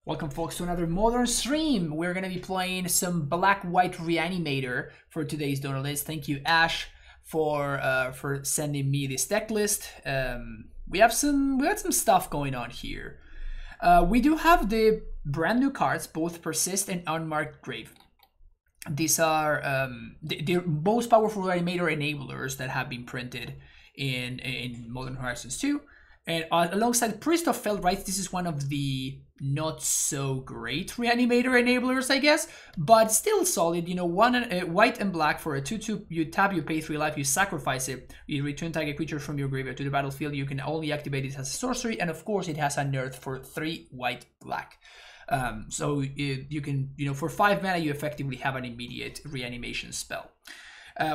Welcome folks to another modern stream. We're gonna be playing some Black-White Reanimator for today's donor list. Thank you, Ash, for sending me this deck list. We got some stuff going on here. We do have the brand new cards, both Persist and Unmarked Grave. These are the most powerful Reanimator enablers that have been printed in Modern Horizons 2. And alongside Priest of Fell Rites, this is one of the not so great Reanimator enablers, I guess, but still solid. You know, white and black for a 2/2. You tap, you pay 3 life, you sacrifice it, you return target creature from your graveyard to the battlefield. You can only activate it as a sorcery, and of course, it has a nerf for 3 white black. So you can, you know, for 5 mana, you effectively have an immediate reanimation spell.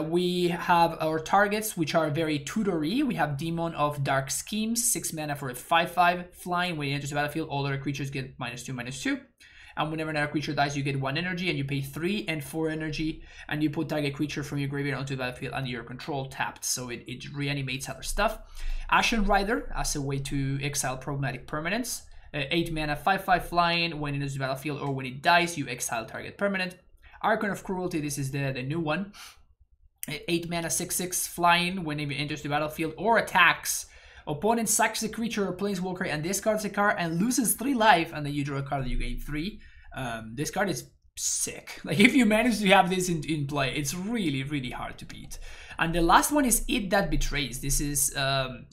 We have our targets, which are very tutory. We have Demon of Dark Schemes, 6 mana for a 5/5 flying. When it enters the battlefield, all other creatures get -2/-2. And whenever another creature dies, you get 1 energy, and you pay 3 and 4 energy, and you put target creature from your graveyard onto the battlefield under your control tapped, so it reanimates other stuff. Ashen Rider as a way to exile problematic permanents. 8 mana, 5/5 flying. When it enters the battlefield or when it dies, you exile target permanent. Archon of Cruelty, this is the new one. 8 mana, 6/6 flying. When it enters the battlefield or attacks, opponent sacks a creature or planeswalker and discards a card and loses 3 life, and then you draw a card that you gain 3. This card is sick. Like, if you manage to have this in play, it's really, really hard to beat. And the last one is It That Betrays. This is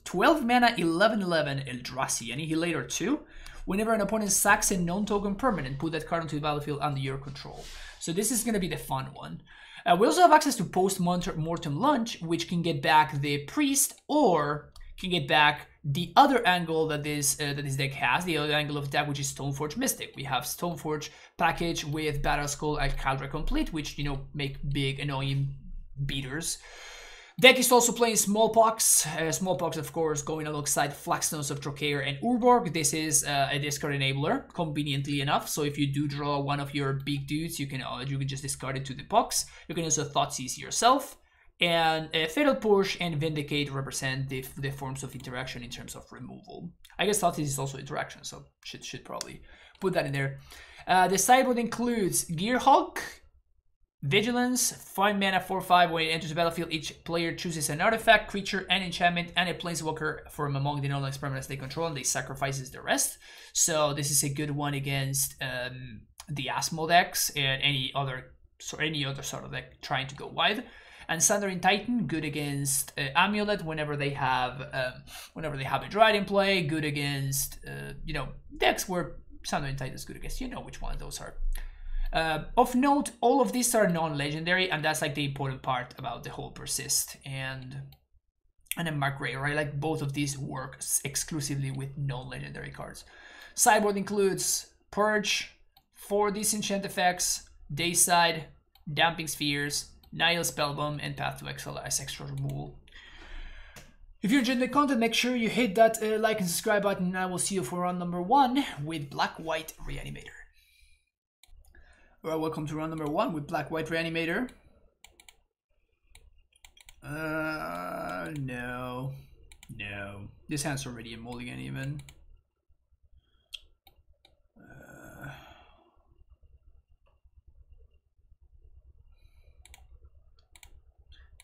12 mana, 11/11 Eldrazi, Annihilator 2. Whenever an opponent sacks a non-token permanent, put that card onto the battlefield under your control. So this is going to be the fun one. We also have access to Post-Mortem Lunch, which can get back the Priest or can get back the other angle that this deck has, the other angle of attack, which is Stoneforge Mystic. We have Stoneforge package with Battle Skull and Caldra Complete, which, you know, make big, annoying beaters. Deck is also playing Smallpox. Smallpox, of course, going alongside Flagstones of Trocair and Urborg. This is a discard enabler, conveniently enough. So if you do draw one of your big dudes, you can just discard it to the Pox. You can also Thoughtseize yourself. And Fatal Push and Vindicate represent the forms of interaction in terms of removal. I guess Thoughtseize is also interaction, so should probably put that in there. The sideboard includes Gearhulk, Vigilance, 5 mana, 4/5. When it enters the battlefield, each player chooses an artifact, creature, and enchantment, and a planeswalker from among the non-land permanents they control, and they sacrifices the rest. So this is a good one against the Asmo decks and any other sort of deck trying to go wide. And Sundering Titan, good against AmuLIT whenever they have a Dryad in play. Good against you know, decks where Sundering Titan is good against. You know which one those are. Of note, all of these are non-legendary, and that's like the important part about the whole Persist and then Mark Ray, right? Like, both of these work exclusively with non-legendary cards. Sideboard includes Purge, 4 disenchant effects, Dayside, Damping Spheres, Nihil Spellbomb, and Path to Exile as extra removal. If you enjoyed the content, make sure you hit that like and subscribe button, and I will see you for round number 1 with Black-White Reanimator. Alright, welcome to round number 1 with Black-White Reanimator. No. This hand's already a mulligan even.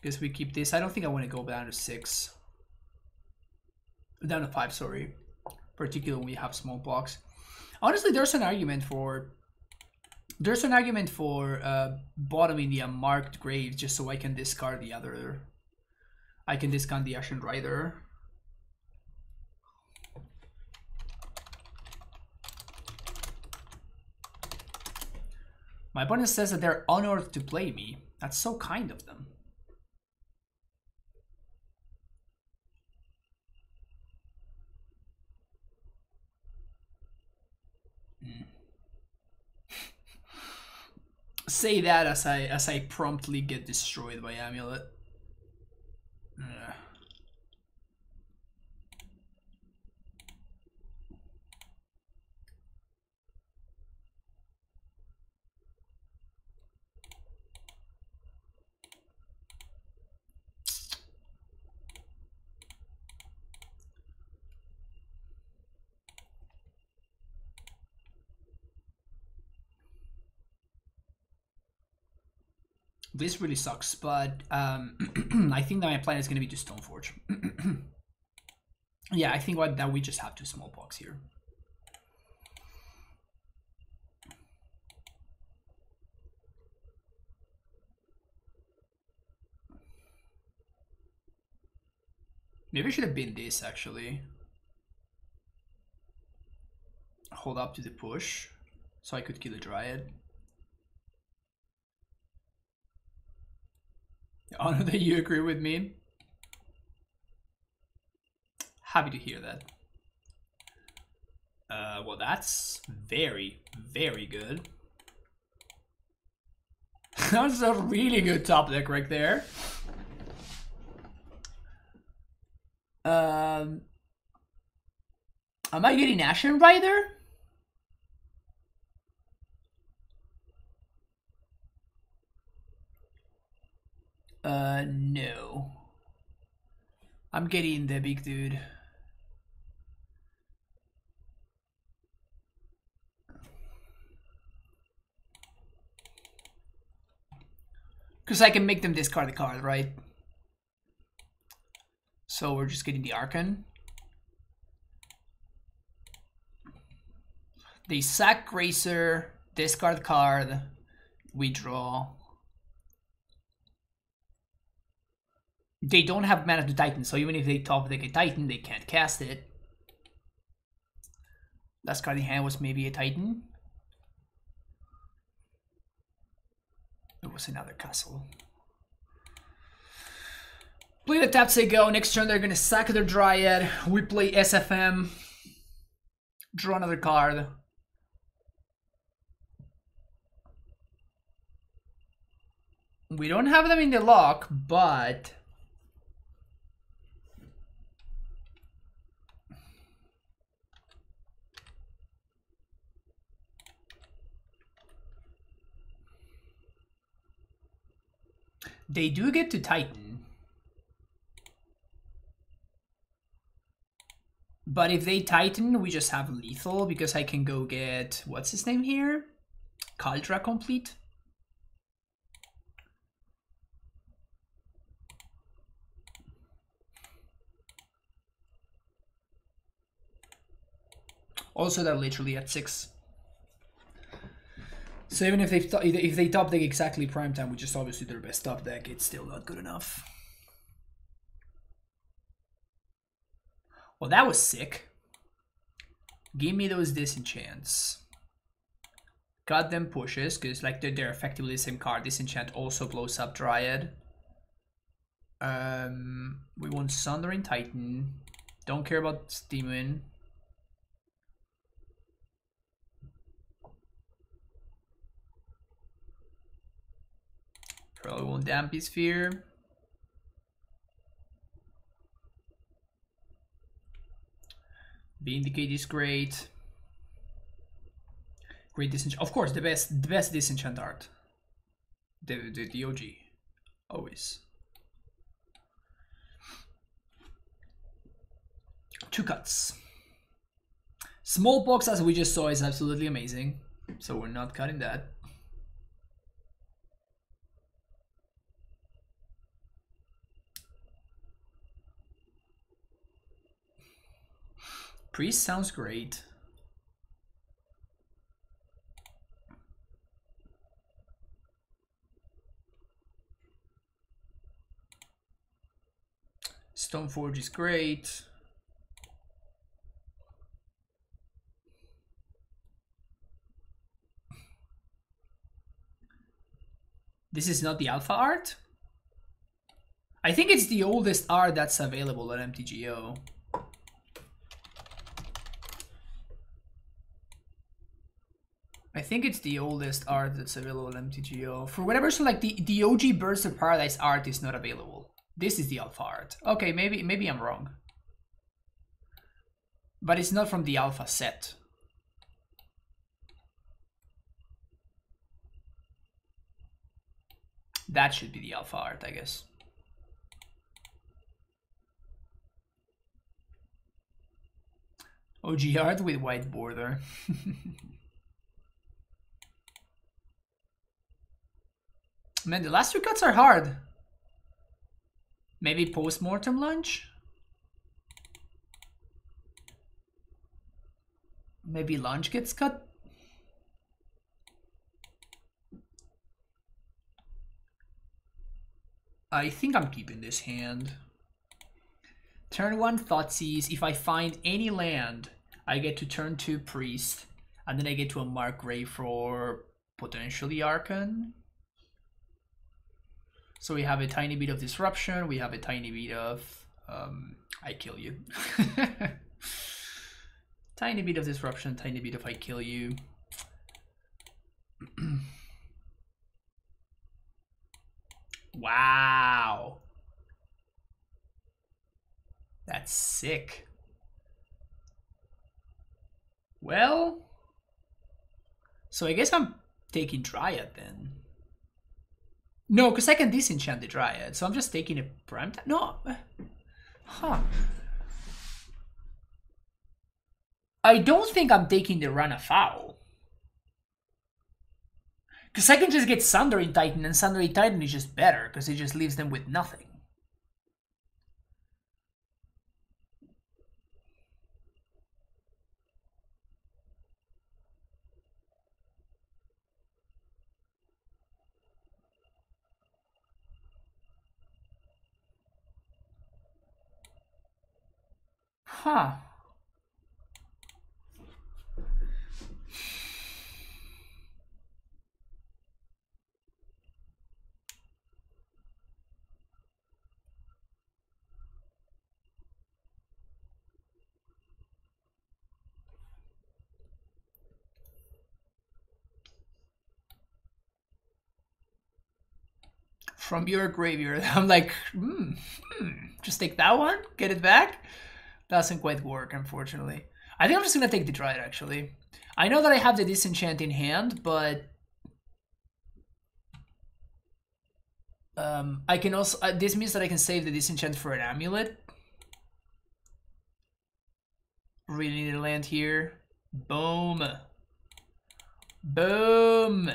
Guess we keep this. I don't think I want to go down to 6. Down to 5, sorry. Particularly when we have Smallpox. Honestly, there's an argument for bottoming the Unmarked Grave just so I can discard the other. I can discard the Ashen Rider. My opponent says that they're honored to play me. That's so kind of them. Say that as I promptly get destroyed by AmuLIT. This really sucks, but I think that my plan is going to be to Stoneforge. Yeah, I think that we just have to smallpox here. Maybe I should have been this, actually. Hold up to the push, so I could kill a Dryad. I know that you agree with me. Happy to hear that. Well, that's very, very good. That's a really good top deck right there. Am I getting Ashen Rider? No. I'm getting the big dude. Because I can make them discard the card, right? So we're just getting the Archon. They sack Gracer, discard card, we draw. They don't have mana to Titan, so even if they top deck a Titan, they can't cast it. Last card in hand was maybe a Titan. It was another castle. Play the tap, say go. Next turn they're gonna sack their Dryad. We play SFM. Draw another card. We don't have them in the lock, but they do get to Titan. But if they Titan, we just have lethal because I can go get, what's his name here? Caldra complete. Also, they're literally at 6. So even if they top deck exactly prime time, which is obviously their best top deck, it's still not good enough. Well, that was sick. Give me those disenchants. Got them pushes, because like they're effectively the same card. Disenchant also blows up Dryad. We want Sundering Titan. Don't care about Demon. Probably won't Dampy Sphere. Vindicate is great. Great disenchant. Of course, the best disenchant art. The OG. Always. 2 cuts. Smallpox, as we just saw, is absolutely amazing. So we're not cutting that. Priest sounds great. Stoneforge is great. This is not the alpha art? I think it's the oldest art that's available at MTGO. I think it's the oldest art that's available on MTGO. For whatever reason, like the OG Birds of Paradise art is not available. This is the alpha art. Okay, maybe I'm wrong. But it's not from the alpha set. That should be the alpha art, I guess. OG art with white border. Man, the last two cuts are hard. Maybe post-mortem lunge? Maybe lunge gets cut? I think I'm keeping this hand. Turn 1 Thoughtseize. If I find any land, I get to turn 2 Priest. And then I get to a Mark Grave for potentially Archon. So we have a tiny bit of disruption. We have a tiny bit of I kill you. Tiny bit of disruption, tiny bit of I kill you. Wow. That's sick. Well, so I guess I'm taking Dryad then. No, because I can disenchant the Dryad, so I'm just taking a prime time. No. Huh. I don't think I'm taking the Run Afoul. Because I can just get Sundering Titan, and Sundering Titan is just better, because it just leaves them with nothing. Huh. From your graveyard. I'm like, just take that one, get it back. Doesn't quite work, unfortunately. I think I'm just gonna take the Dryad, actually. I know that I have the Disenchant in hand, but I can also this means that I can save the Disenchant for an AmuLIT. Really need a land here. Boom. Boom.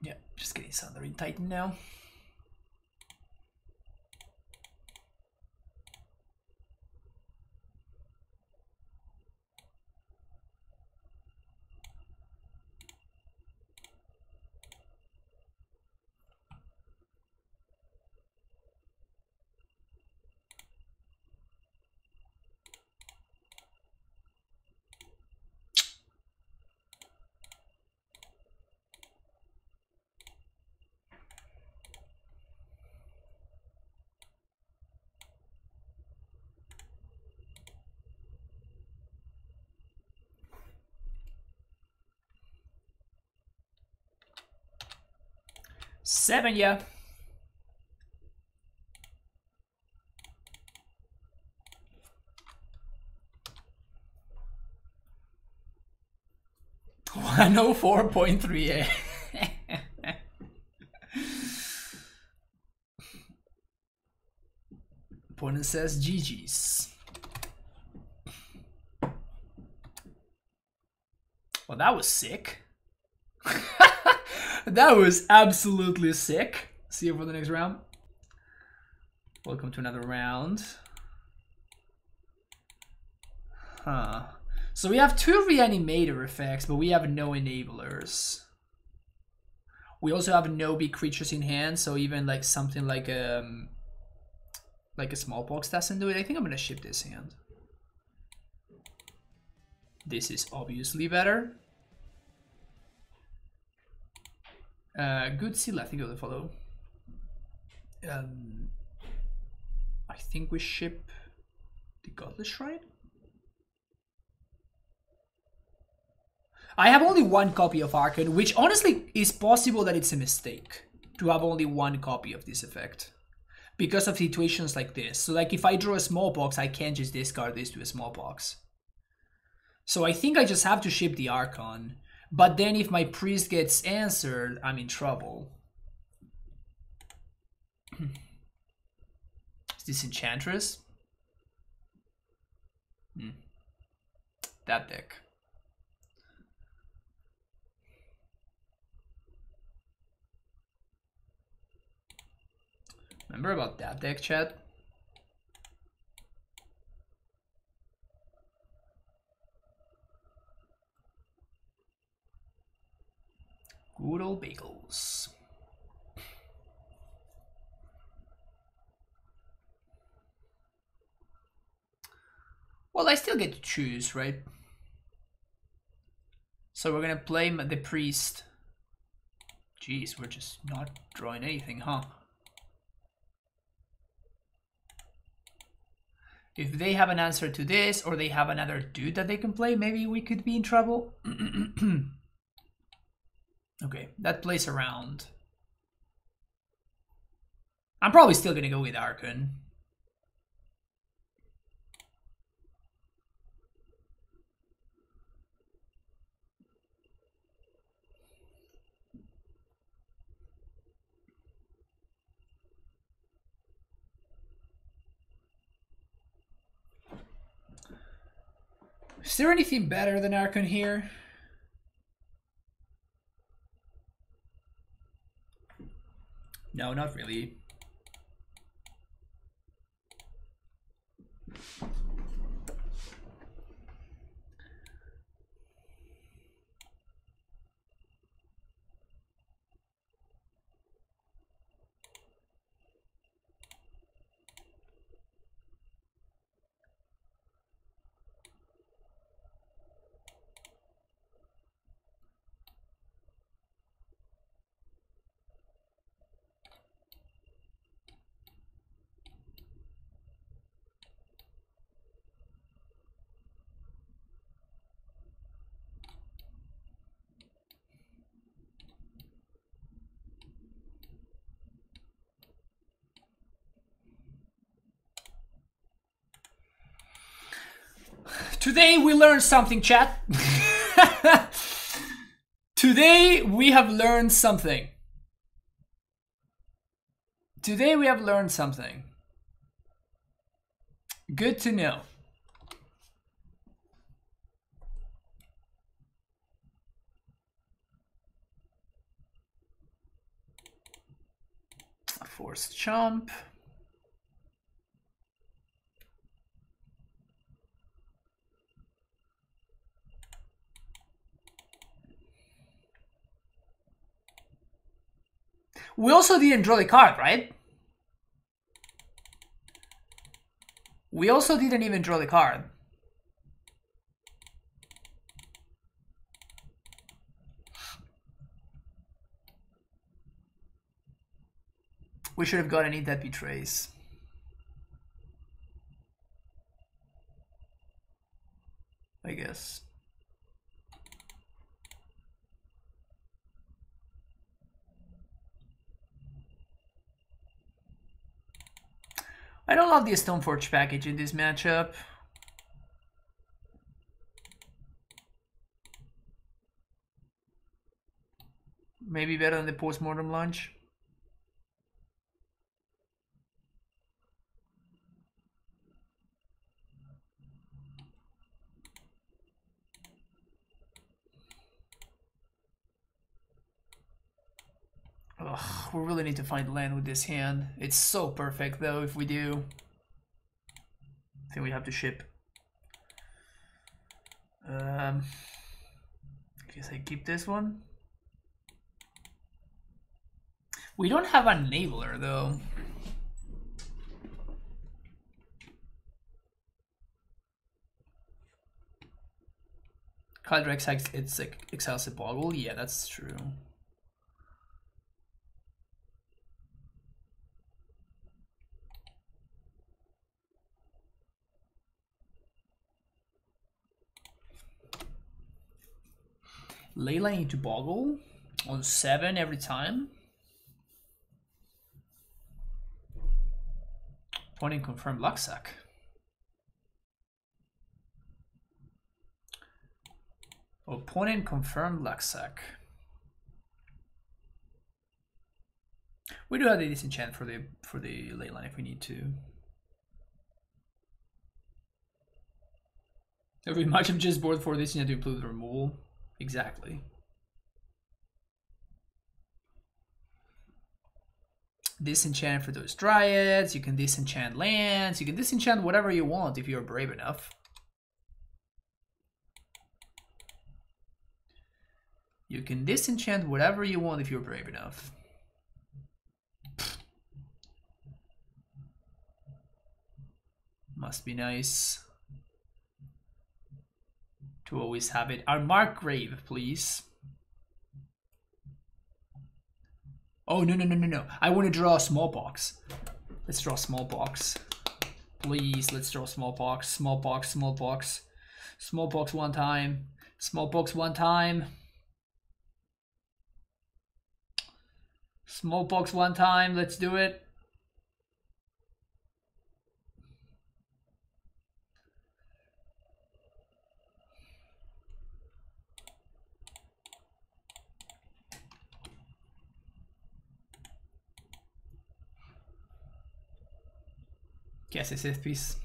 Yeah, just getting Sundering Titan now. Seven, yeah. I know 4.3. Opponent says GG's. Well, that was sick. That was absolutely sick. See you for the next round. Welcome to another round. Huh. So we have 2 Reanimator effects, but we have no enablers. We also have no big creatures in hand, so even like something like a Smallpox doesn't do it. I think I'm gonna ship this hand. This is obviously better. Good seal, I think of the follow. I think we ship the Godless Shrine. I have only 1 copy of Archon, which honestly is possible that it's a mistake to have only 1 copy of this effect. Because of situations like this. So like if I draw a Smallpox, I can't just discard this to a Smallpox. So I think I just have to ship the Archon. But then if my priest gets answered, I'm in trouble. Is this Enchantress? that deck. Remember about that deck, chat? Good old Bogles. Well, I still get to choose, right? So we're gonna play the priest. Jeez, we're just not drawing anything, huh? If they have an answer to this, or they have another dude that they can play, maybe we could be in trouble. Okay, that plays around. I'm probably still gonna go with Archon. Is there anything better than Archon here? No, not really. Today we learned something, chat. Today we have learned something. Today we have learned something. Good to know. A forced jump. We also didn't draw the card, right? We also didn't even draw the card. We should have gotten Eat That Betrays. I guess. I don't love the Stoneforge package in this matchup. Maybe better than the Postmortem Lunch. Ugh, we really need to find land with this hand. It's so perfect though if we do. I think we have to ship. I guess I keep this one. We don't have an enabler though. Caldrex, it's like exiles a Boggle. Yeah, that's true. Leyline into Boggle on 7 every time. Opponent confirmed Luxac. Opponent confirmed Luxac. We do have the disenchant for the Leyline if we need to. Every much I'm just bored for this, you have to include removal. Exactly. Disenchant for those dryads. You can disenchant lands. You can disenchant whatever you want if you're brave enough. You can disenchant whatever you want if you're brave enough. Must be nice to always have it. Our Markgrave, please. Oh, no. I want to draw a smallpox. Let's draw smallpox. Please, let's draw smallpox. Smallpox. Smallpox one time. Smallpox one time. Smallpox one time. Let's do it. Yes, it's this piece.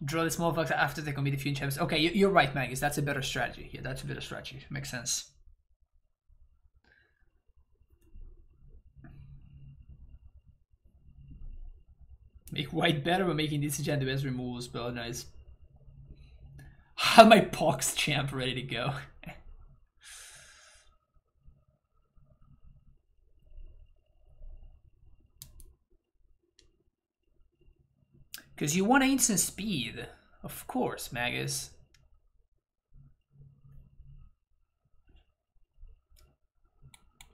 Draw the small fox after they commit a few champs. Okay, you're right, Magus. That's a better strategy. Yeah, that's a better strategy. Makes sense. Make white better by making disenchant the best removal spell. Nice. Have my Pox champ ready to go. Because you want instant speed. Of course, Magus.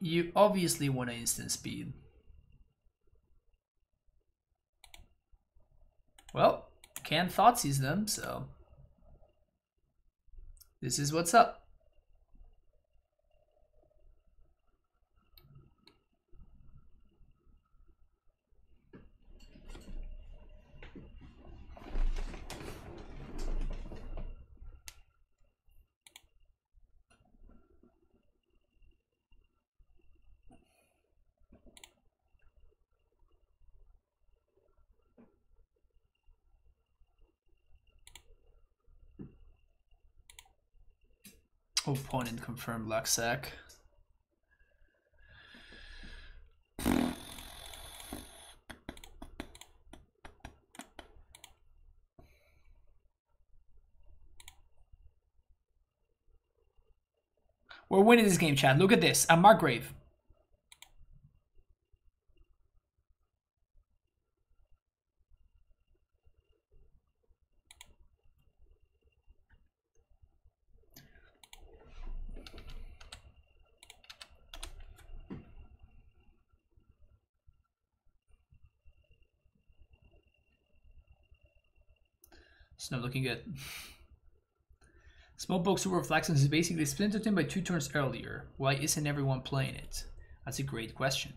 You obviously want instant speed. Well, can't Thoughtseize them, so this is what's up. Opponent confirmed Luxac. We're winning this game, Chad. Look at this. I'm Markgrave. It's not looking good. Smallpox Super Reflections is basically splintered him by 2 turns earlier. Why isn't everyone playing it? That's a great question.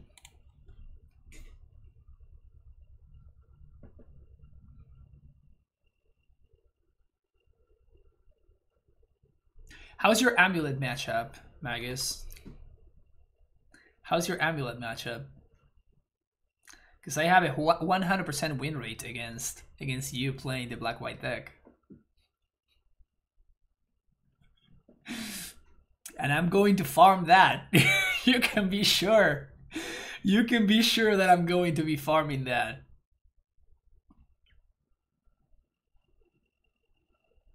How's your AmuLIT matchup, Magus? How's your AmuLIT matchup? Because I have a 100% win rate against you playing the black-white deck. And I'm going to farm that. You can be sure. You can be sure that I'm going to be farming that.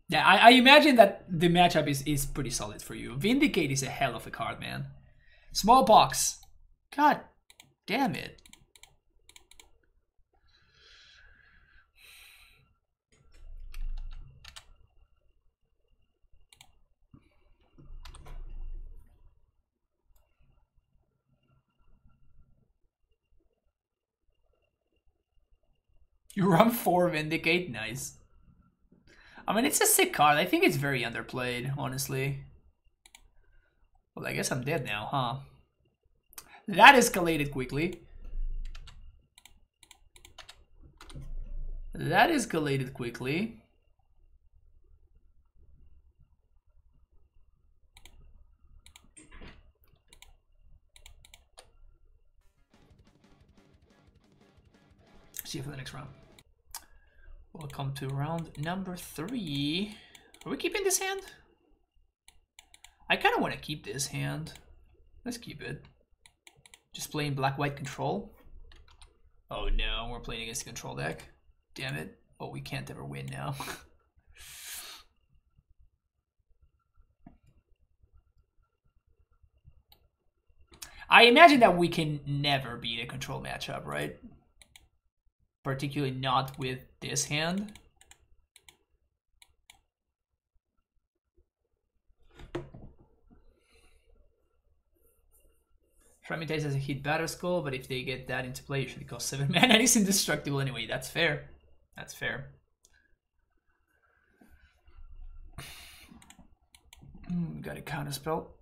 Yeah, I imagine that the matchup is pretty solid for you. Vindicate is a hell of a card, man. Smallpox. God damn it. You run 4 Vindicate, nice. I mean, it's a sick card. I think it's very underplayed, honestly. Well, I guess I'm dead now, huh? That escalated quickly. That escalated quickly. See you for the next round. Welcome to round number 3. Are we keeping this hand? I kind of want to keep this hand. Let's keep it. Just playing black-white control. Oh no, we're playing against the control deck. Damn it. Oh, we can't ever win now. I imagine that we can never beat a control matchup, right? Particularly not with this hand. Fragmentize has a hit battle skull, but if they get that into play, it should cost 7 mana and it's indestructible anyway. That's fair. That's fair. Got a counter spell.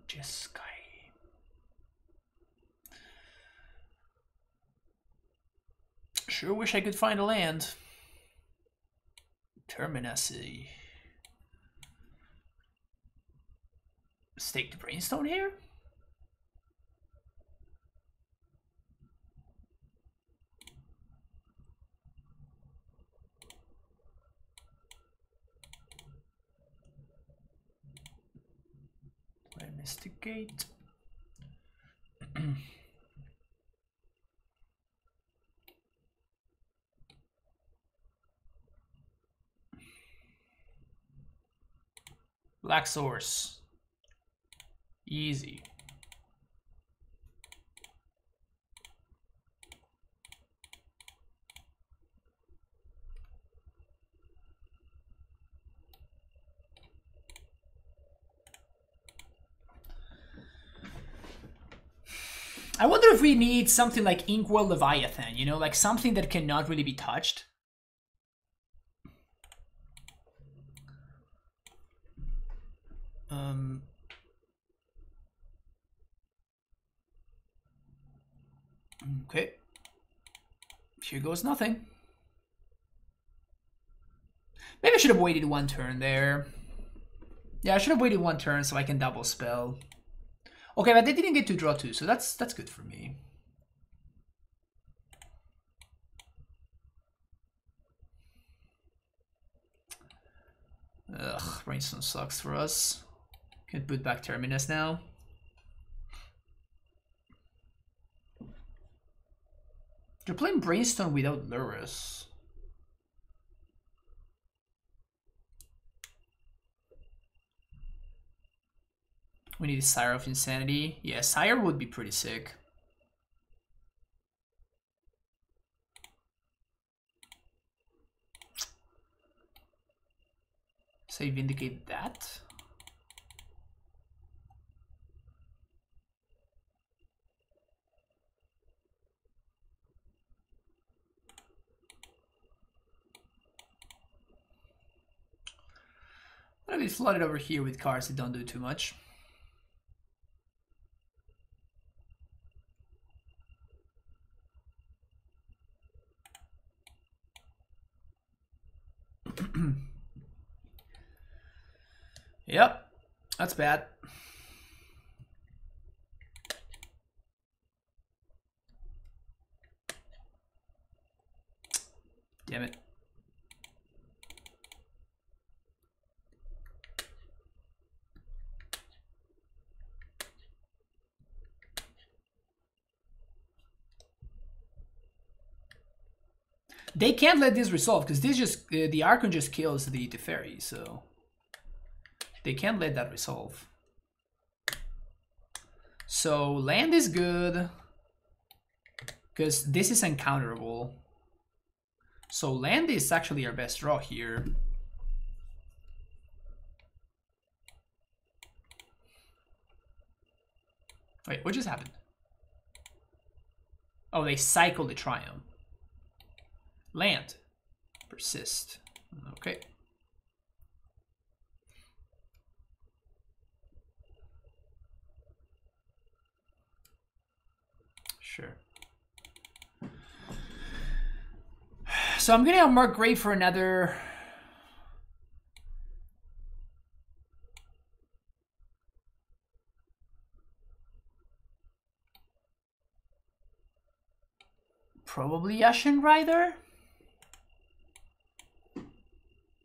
Jeskai. Sure wish I could find a land. Terminacy. Stake the Brainstone here? Investigate. Black source. Easy. I wonder if we need something like Inkwell Leviathan, you know, like something that cannot really be touched. Okay. Here goes nothing. Maybe I should have waited 1 turn there. Yeah, I should have waited 1 turn so I can double spell. Okay, but they didn't get to draw 2, so that's good for me. Ugh, Brainstorm sucks for us. Can put back Terminus now. They're playing Brainstorm without Lurrus. We need a Sire of Insanity. Yeah, Sire would be pretty sick. Say Vindicate that. I'm gonna be flooded over here with cards that don't do too much. Yep, that's bad. Damn it. They can't let this resolve because this just the Archon just kills the Teferi, so they can't let that resolve. So land is good because this is uncounterable. So land is actually our best draw here. Wait, what just happened? Oh, they cycle the Triumph. Land. Persist. Okay. Sure. So I'm gonna mark Grave for another. Probably Ashen Rider.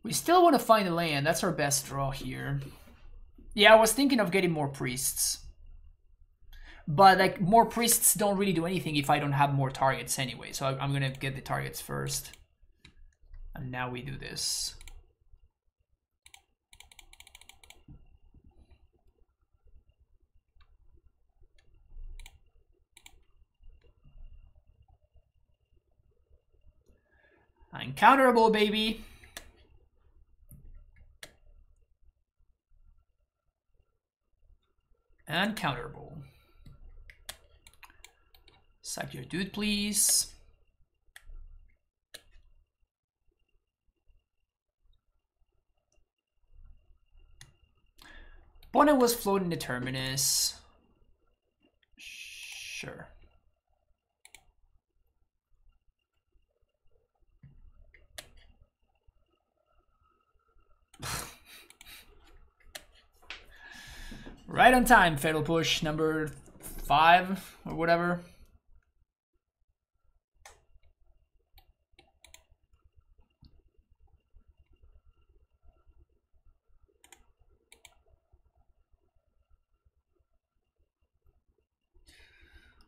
We still want to find a land. That's our best draw here. Yeah, I was thinking of getting more priests. But like more priests don't really do anything if I don't have more targets anyway. So I'm gonna get the targets first. And now we do this. Uncounterable, baby. Uncounterable. Sack your dude, please. Bonnet was floating the terminus. Sure. Right on time, Fatal Push number 5 or whatever.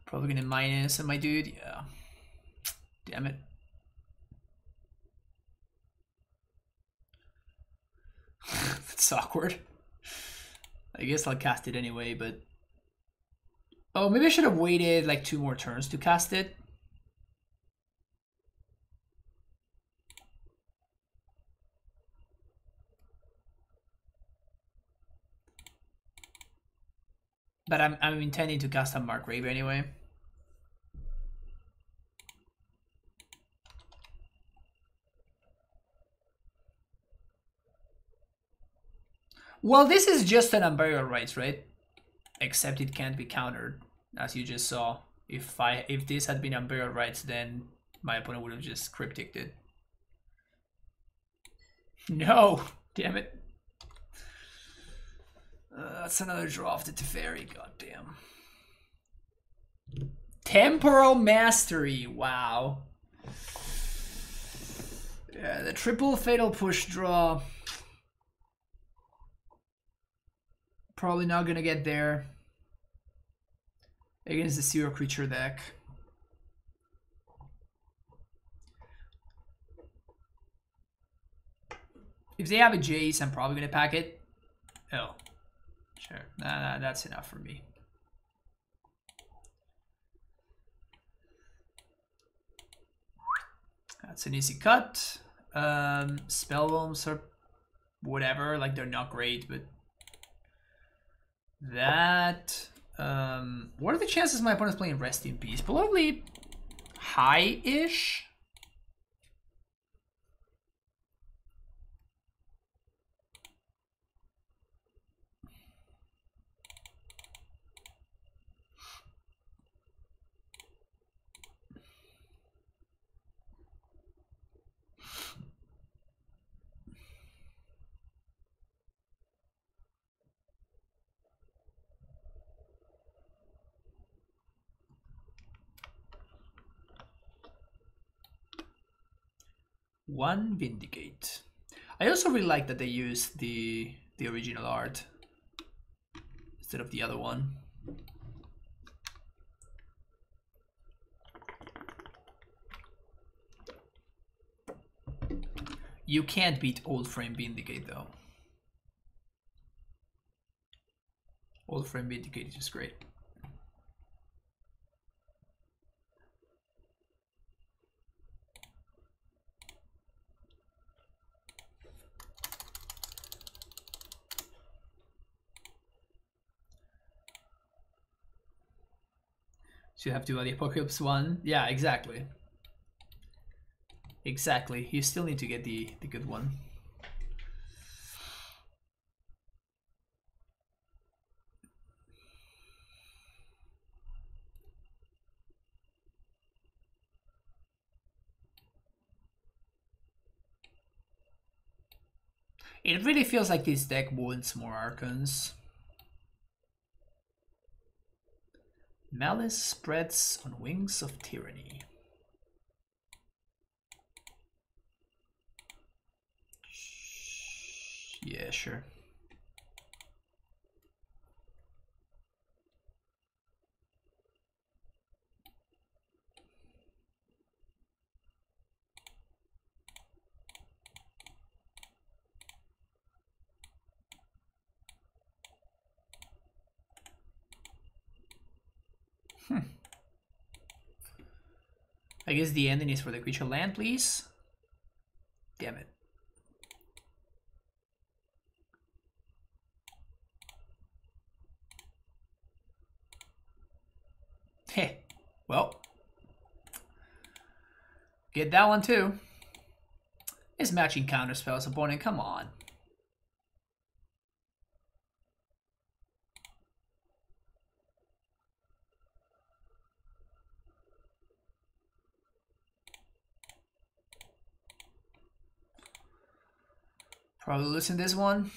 Probably gonna minus on my dude, yeah. Damn it. That's awkward. I guess I'll cast it anyway, but... Oh, maybe I should have waited like 2 more turns to cast it. But I'm intending to cast on Mark Grave anyway. Well, this is just an Unburial Rites, right? Except it can't be countered, as you just saw. If this had been Unburial Rites, then my opponent would have just Crypticed it. No! Damn it. That's another draw off the Teferi, goddamn. Temporal Mastery, wow. Yeah, the triple Fatal Push draw. Probably not gonna get there against the 0 creature deck. If they have a Jace, I'm probably gonna pack it. Oh, sure. Nah, that's enough for me. That's an easy cut. Spell bombs are whatever, like they're not great, but that. What are the chances my opponent's playing Rest in Peace? Probably high-ish. One Vindicate. I also really like that they use the original art instead of the other one. You can't beat Old Frame Vindicate though. Old Frame Vindicate is just great. So you have to do the Apocalypse one. Yeah, exactly. Exactly. You still need to get the good one. It really feels like this deck wants more Archons. Malice spreads on wings of tyranny. Yeah, sure. I guess the ending is for the creature land, please. Damn it. Heh. Well. Get that one too. It's matching counterspells, opponent, come on. Probably losing this one.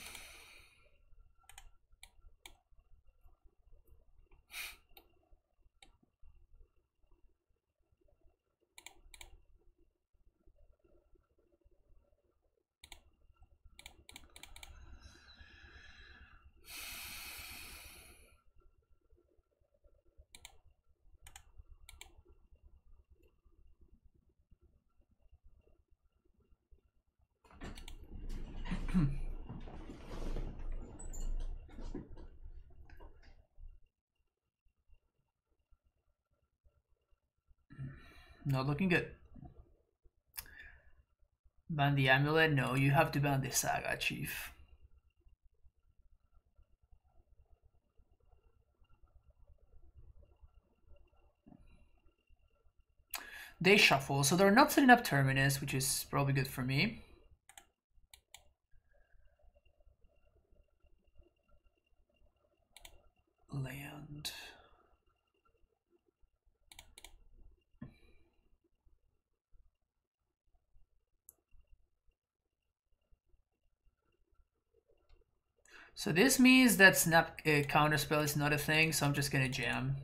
Not looking good. Ban the AmuLIT? No, you have to ban the Saga, Chief. They shuffle, so they're not setting up Terminus, which is probably good for me. Land. So this means that snap counterspell is not a thing, so I'm just gonna jam.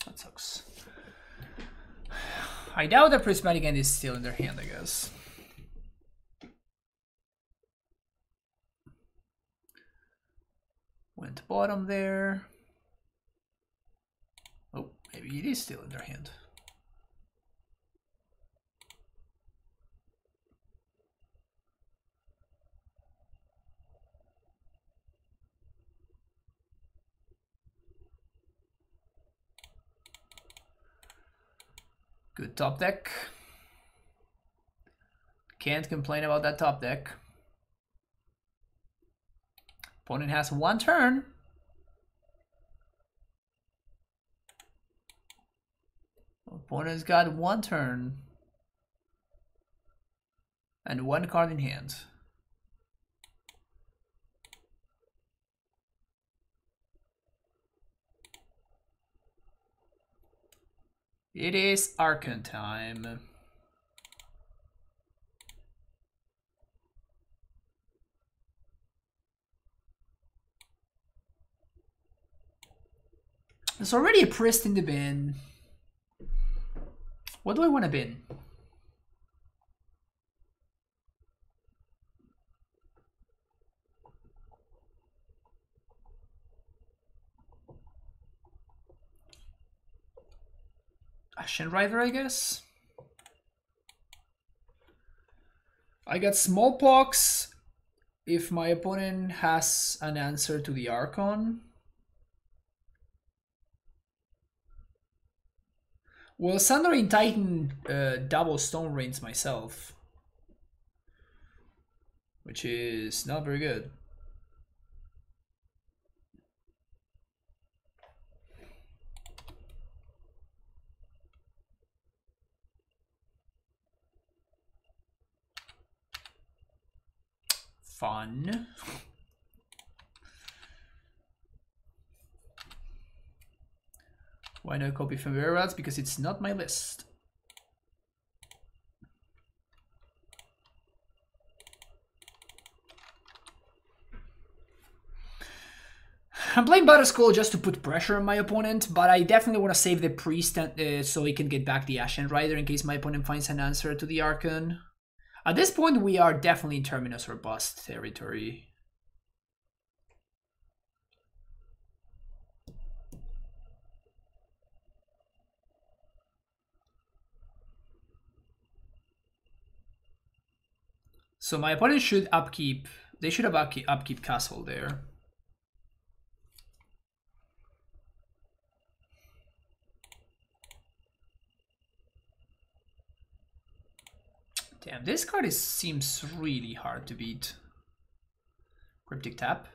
That sucks. I doubt the Prismatic End is still in their hand, I guess. Went bottom there. Oh, maybe it is still in their hand. Good top deck. Can't complain about that top deck. Opponent has one turn. Opponent's got one turn. And one card in hand. It is Archon time. There's already a Priest in the bin. What do I want to bin? Ashen Rider, I guess. I got Smallpox if my opponent has an answer to the Archon. Well, Sundering Titan double Stone Rains myself, which is not very good. fun. Why not copy from whereabouts? Because it's not my list. I'm playing Butterskull just to put pressure on my opponent, but I definitely want to save the Priest so he can get back the Ashen Rider in case my opponent finds an answer to the Archon. At this point, we are definitely in Terminus or Bust territory. So my opponent should upkeep. They should have upkeep Castle there. Damn, this card seems really hard to beat. Cryptic Tap.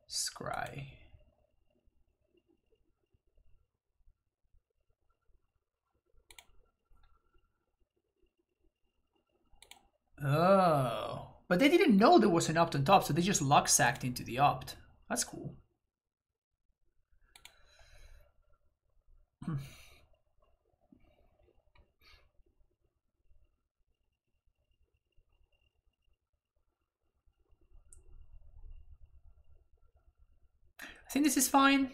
Scry. Oh. But they didn't know there was an opt on top, so they just luck sacked into the opt. That's cool. I think this is fine.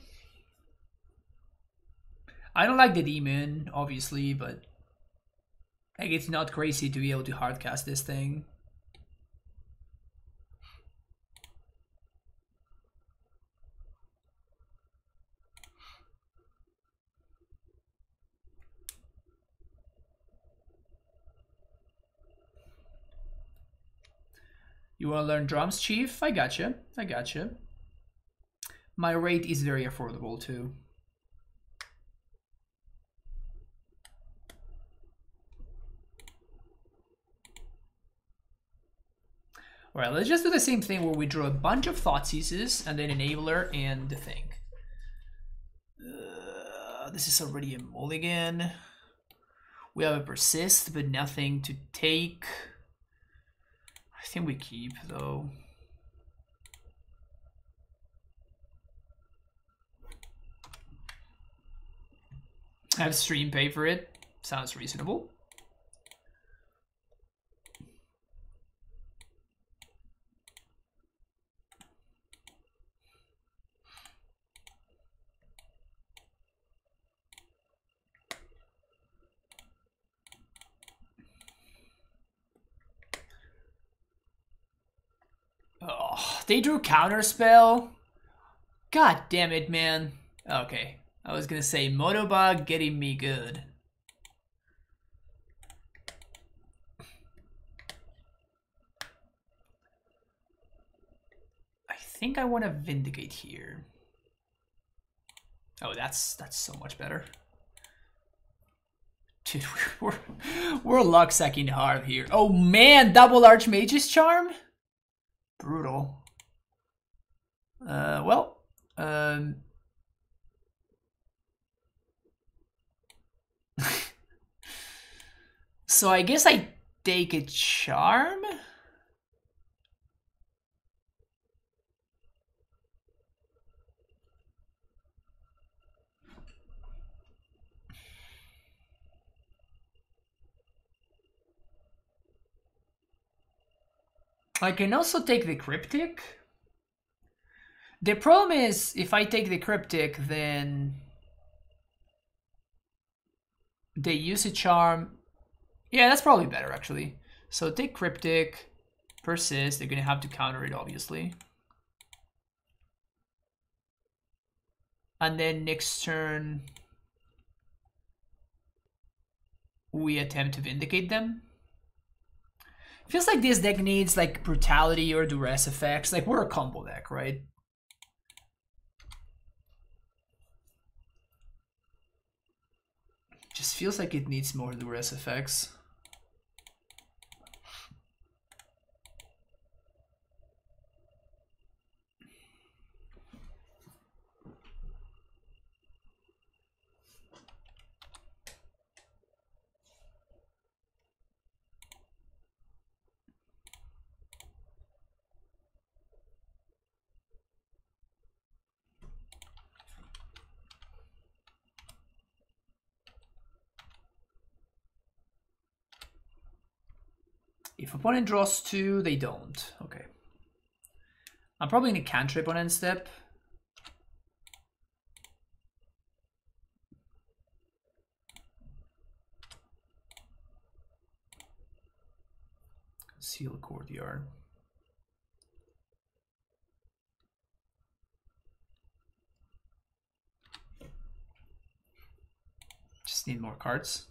I don't like the demon, obviously, but like it's not crazy to be able to hardcast this thing. You want to learn drums, Chief? I gotcha. I gotcha. My rate is very affordable too. Alright, let's just do the same thing where we draw a bunch of Thoughtseizes and then Enabler and the thing. This is already a mulligan. We have a Persist, but nothing to take. I think we keep though. Have stream pay for it. Sounds reasonable. Oh, they drew Counterspell. God damn it, man. Okay. I was gonna say Motobug getting me good. I think I want to Vindicate here. Oh, that's so much better. Dude, we're luck sacking hard here. Oh man, double Archmage's Charm? Brutal. So I guess I take a Charm? I can also take the Cryptic. The problem is, if I take the Cryptic, then they use a Charm. Yeah, that's probably better, actually. So take Cryptic, Persist. They're going to have to counter it, obviously. And then next turn, we attempt to Vindicate them. Feels like this deck needs like Brutality or Duress effects. Like, we're a combo deck, right? Just feels like it needs more Duress effects. If opponent draws 2, they don't. Okay. I'm probably going to cantrip on end step. Seal Courtyard. Just need more cards.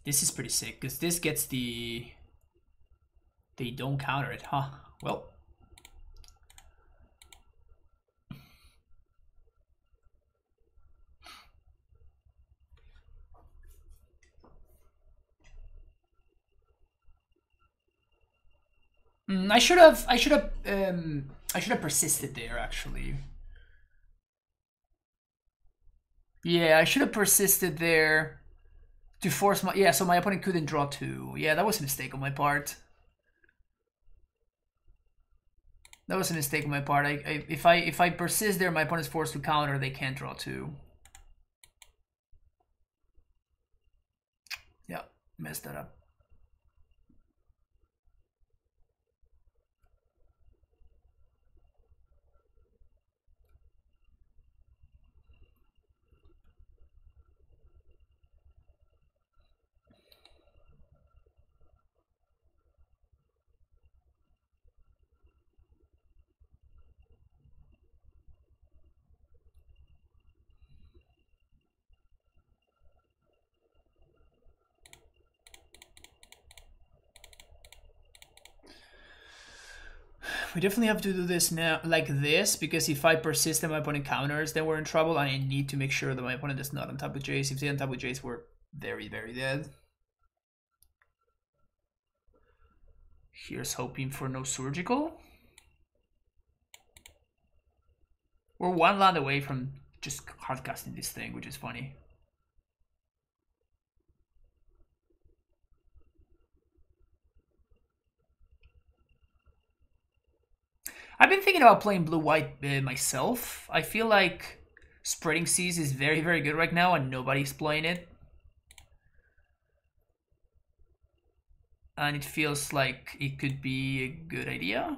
This is pretty sick, because this gets the... They don't counter it, huh? Well. I should have persisted there, actually. Yeah, I should have persisted there to force my... Yeah, so my opponent couldn't draw 2. Yeah, that was a mistake on my part. That was a mistake on my part. If I persist there, my opponent's forced to counter, they can't draw 2. Yeah, messed that up. We definitely have to do this now, like this, because if I persist and my opponent counters, then we're in trouble, and I need to make sure that my opponent is not on top with Jace. If they on top with Jace, we're very, very dead. Here's hoping for no surgical. We're 1 land away from just hardcasting this thing, which is funny. I've been thinking about playing blue-white myself. I feel like Spreading Seas is very, very good right now, and nobody's playing it. And it feels like it could be a good idea.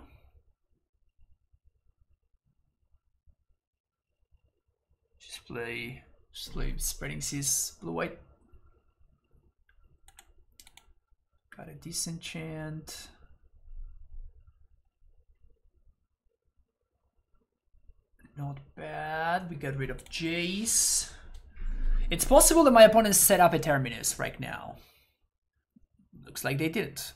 Just play Spreading Seas blue-white. Got a decent chant. Not bad. We got rid of Jace. It's possible that my opponents set up a Terminus right now. Looks like they didn't.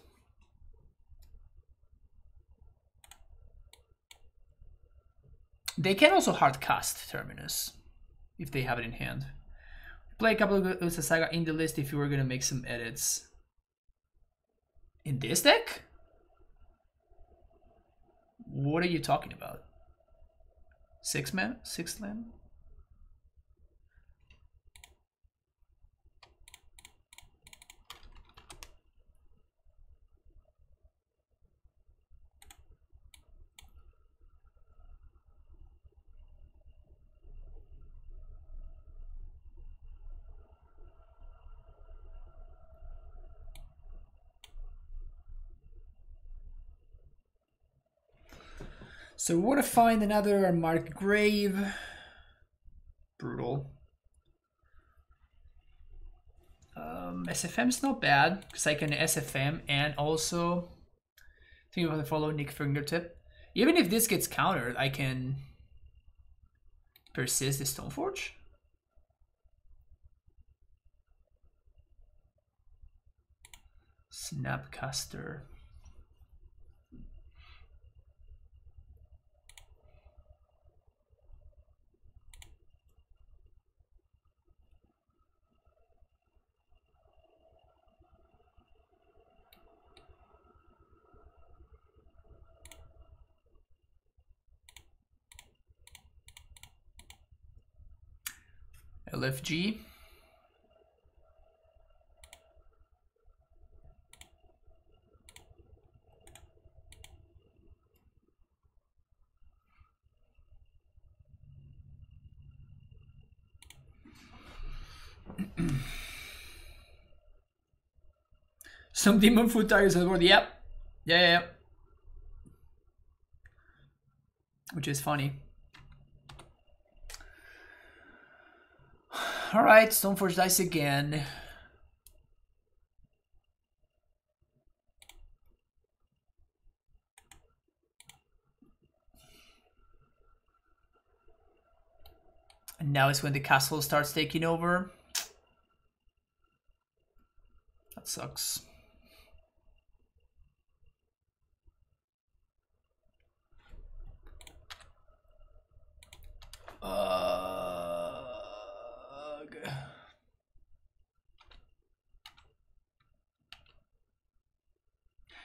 They can also hardcast Terminus if they have it in hand. Play a couple of Ursa Saga in the list if you were going to make some edits. In this deck? What are you talking about? 6 man? 6 land? So we want to find another marked grave. Brutal. SFM's not bad, because I can SFM and also think about the follow Nick Fingertip. Even if this gets countered, I can persist the Stoneforge. Snapcaster. LFG. Some demon food tigers on board. Yep. Yeah. Which is funny. Alright, Stoneforge dice again. And now is when the castle starts taking over. That sucks.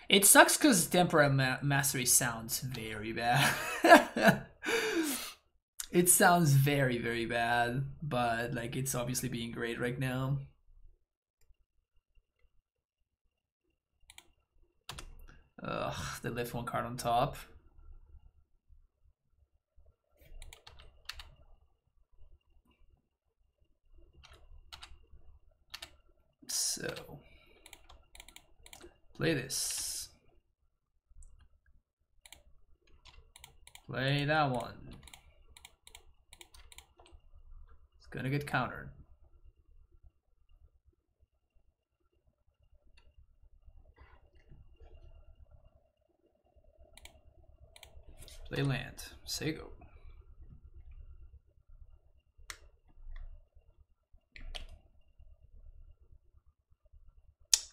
It sucks because Temporal Mastery sounds very bad. It sounds very, very bad, but like it's obviously being great right now. Ugh, they left one card on top. So, play this. Play that one. It's gonna get countered. Play land. Say go.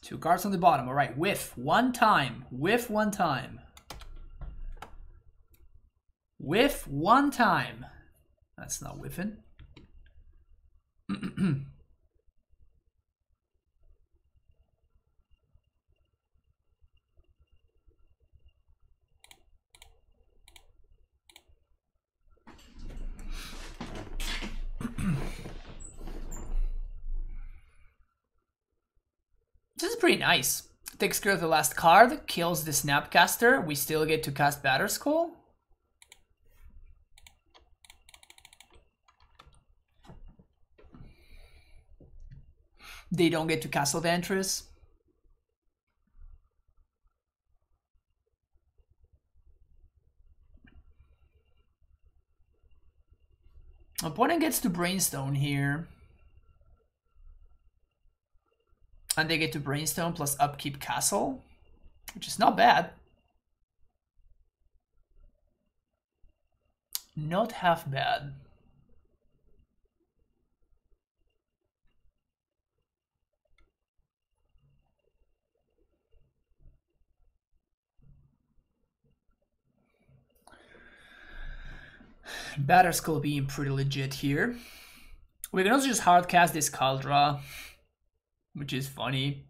Two cards on the bottom. All right, whiff one time. Whiff one time. Whiff one time. That's not whiffing. This is pretty nice. Takes care of the last card, kills the Snapcaster. We still get to cast Batterskull. They don't get to Castle Ventress. Opponent gets to Brainstone here. And they get to Brainstone plus Upkeep Castle, which is not bad. Not half bad. Batterskull being pretty legit here. We can also just hardcast this Kaldra, which is funny.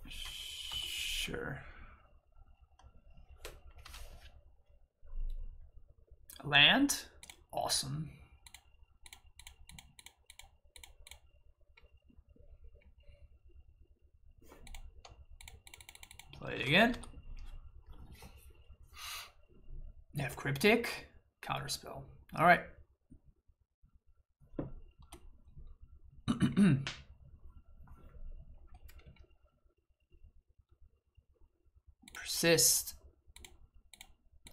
Sure. Land? Awesome. Play it again. They have Cryptic, Counterspell. All right. Persist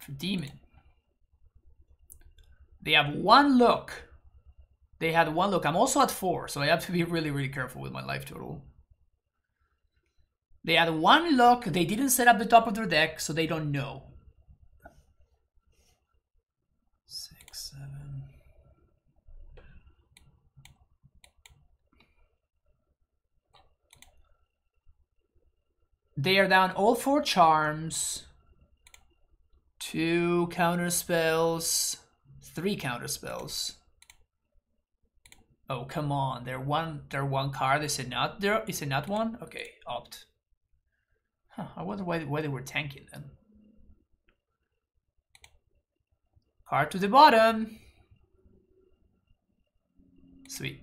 for Demon. They have one look. They had one look. I'm also at 4, so I have to be really, really careful with my life total. They had one look. They didn't set up the top of their deck, so they don't know. 6, 7. They are down all 4 charms, 2 counter spells, 3 counter spells. Oh, come on. They're one card. Is it not there? Is it not one? Okay, opt. Huh, I wonder why they were tanking then. Card to the bottom. Sweet.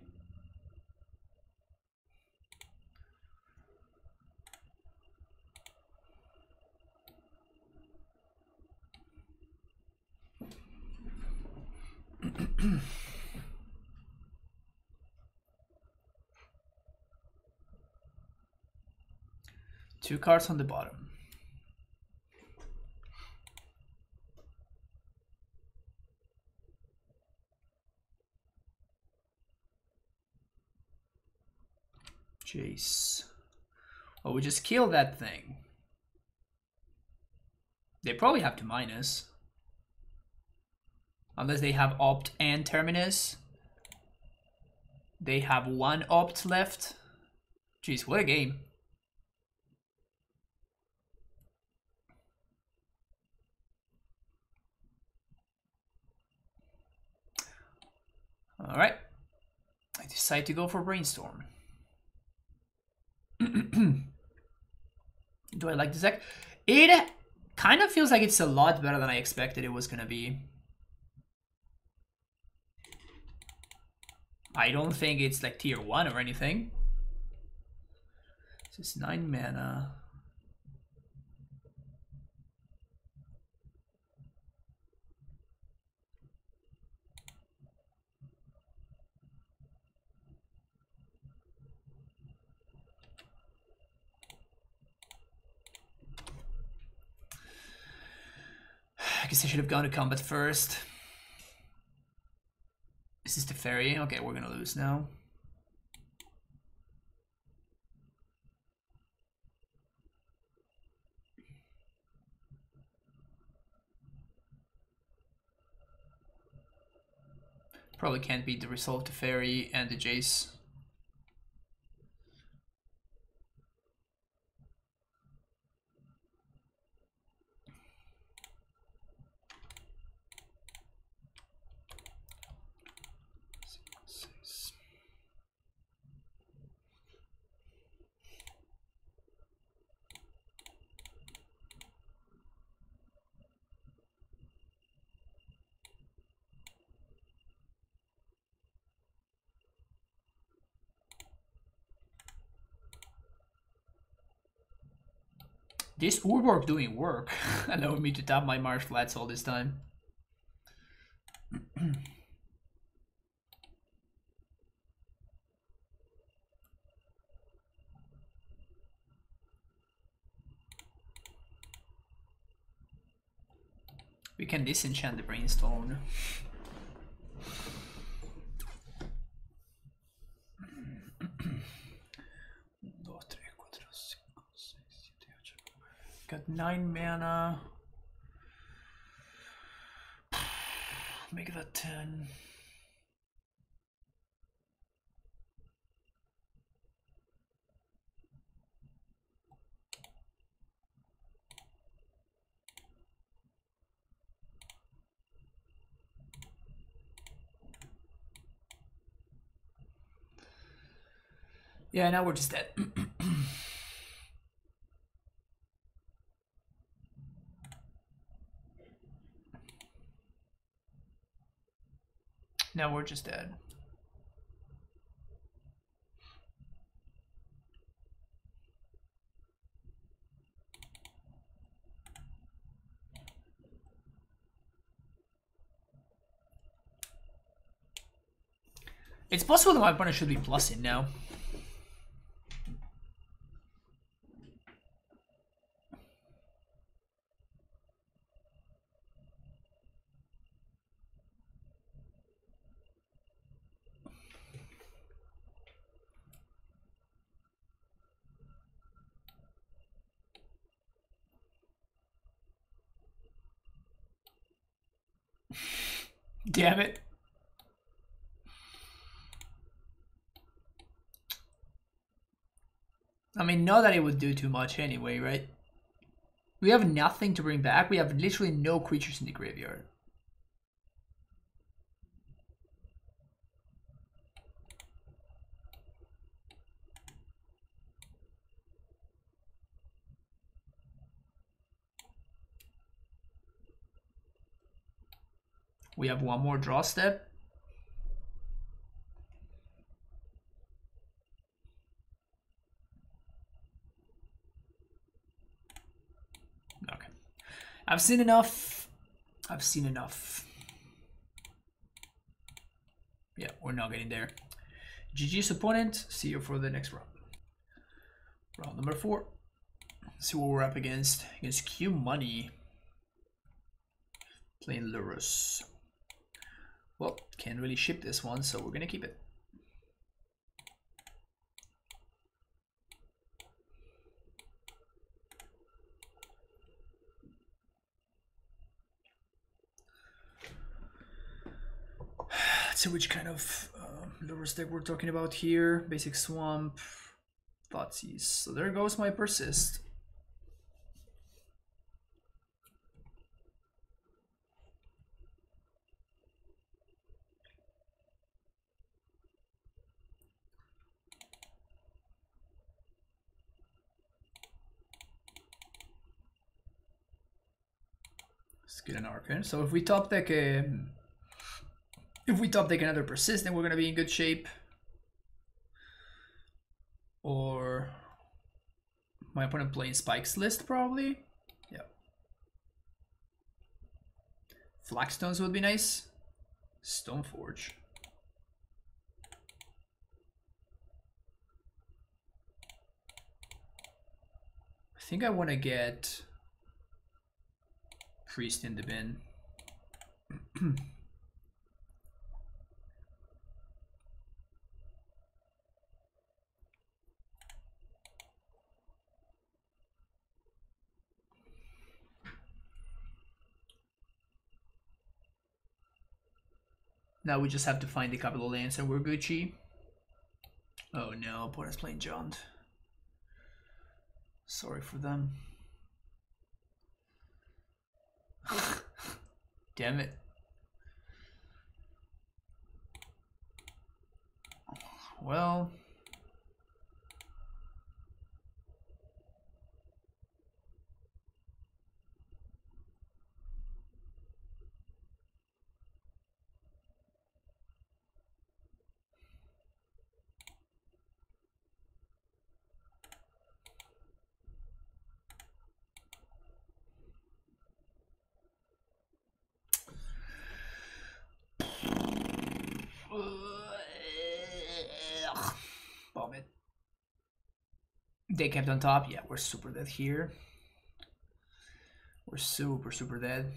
Two cards on the bottom. Jace. Well, we just kill that thing. They probably have to minus. Unless they have opt and terminus. They have one opt left. Jeez, what a game. Alright. I decide to go for Brainstorm. Do I like this deck? It kind of feels like it's a lot better than I expected it was gonna be. I don't think it's like tier 1 or anything. This is 9 mana. I guess I should have gone to combat first. Is this the fairy? Okay, we're gonna lose now. Probably can't beat the Resolve the Fairy and the Jace. This Urborg doing work, allowing me to tap my Marsh Flats all this time. We can disenchant the Brainstone. Got 9 mana. Make that 10. Yeah, now we're just dead. Now we're just dead. It's possible that my opponent should be plussing now. Damn it. I mean, not that it would do too much anyway, right? We have nothing to bring back. We have literally no creatures in the graveyard. We have one more draw step. Okay. I've seen enough. I've seen enough. Yeah, we're not getting there. GG's opponent. See you for the next round. Round number 4. Let's see what we're up against. Against Q Money. Playing Lurrus. Well, can't really ship this one, so we're gonna keep it. Let's see which kind of Lurrus deck we're talking about here. Basic Swamp, Thoughtseize. So there goes my Persist. Let's get an Archon. So if we top deck another Persist, then we're gonna be in good shape. Or my opponent playing Spike's list probably. Yeah. Flagstones would be nice. Stoneforge. I think I want to get Priest in the bin. Now we just have to find the capital lands and we're Gucci. Oh no, opponent's playing Jund. Sorry for them. Damn it. Well. Bomb it. They kept on top. Yeah, we're super dead here. We're super dead.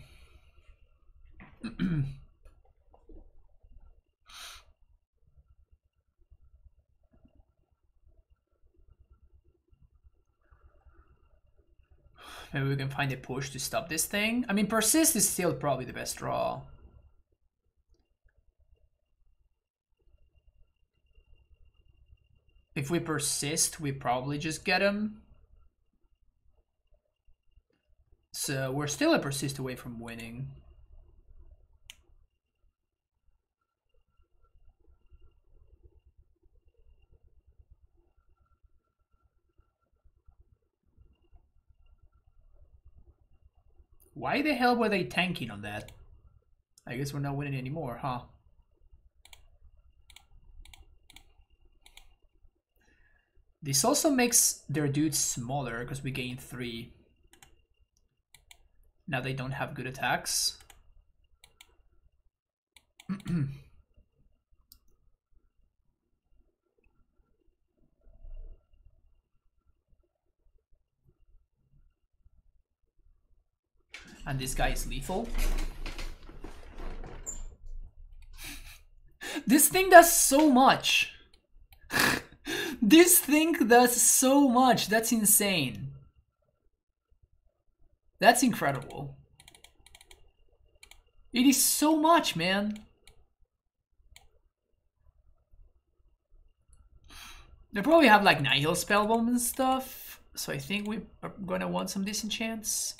Maybe we can find a push to stop this thing. I mean, Persist is still probably the best draw. If we Persist, we probably just get him. So we're still a Persist away from winning. Why the hell were they tanking on that? I guess we're not winning anymore, huh? This also makes their dudes smaller because we gain 3. Now they don't have good attacks. And this guy is lethal. This thing does so much. This thing does so much. That's insane. That's incredible. It is so much, man. They probably have like Nihil Spellbomb and stuff. So I think we are gonna want some disenchants.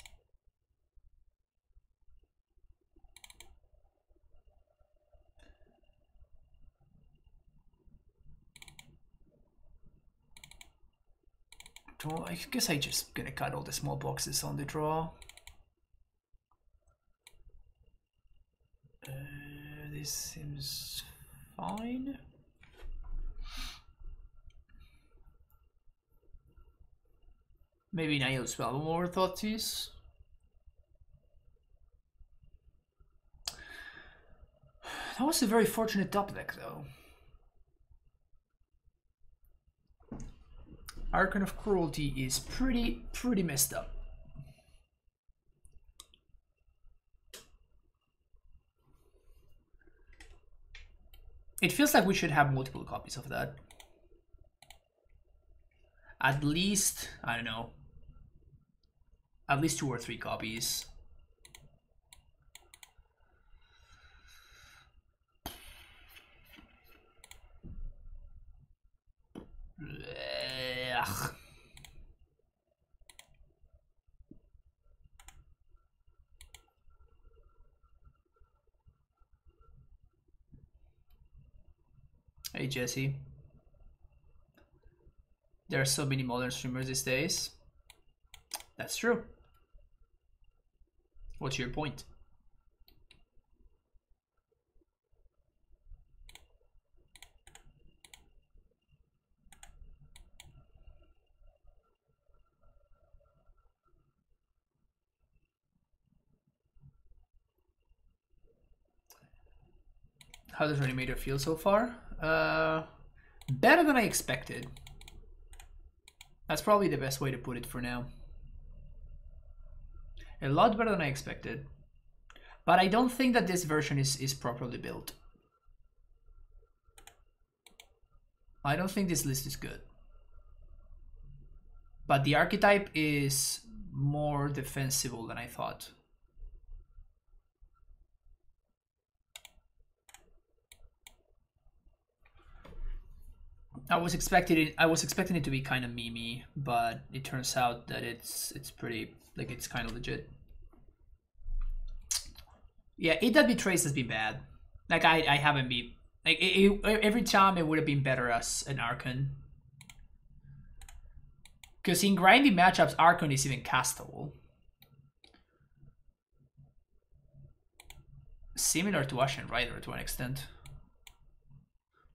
I guess I just gonna cut all the small boxes on the draw. This seems fine. Maybe Nihil Spellbomb over Thoughtseize. That was a very fortunate top deck, though. Archon of Cruelty is pretty messed up. It feels like we should have multiple copies of that. At least, I don't know, at least 2 or 3 copies. Ugh. Hey Jesse. There are so many modern streamers these days. That's true. What's your point? How does Reanimator feel so far? Better than I expected. That's probably the best way to put it for now. A lot better than I expected. But I don't think that this version is properly built. I don't think this list is good. But the archetype is more defensible than I thought. I was expecting it to be kind of memey, but it turns out that it's pretty, like, it's kind of legit. Yeah, It That Betrays has been bad. Like I haven't been like every time it would have been better as an Archon. Because in grindy matchups, Archon is even castable. Similar to Ashen Rider to an extent.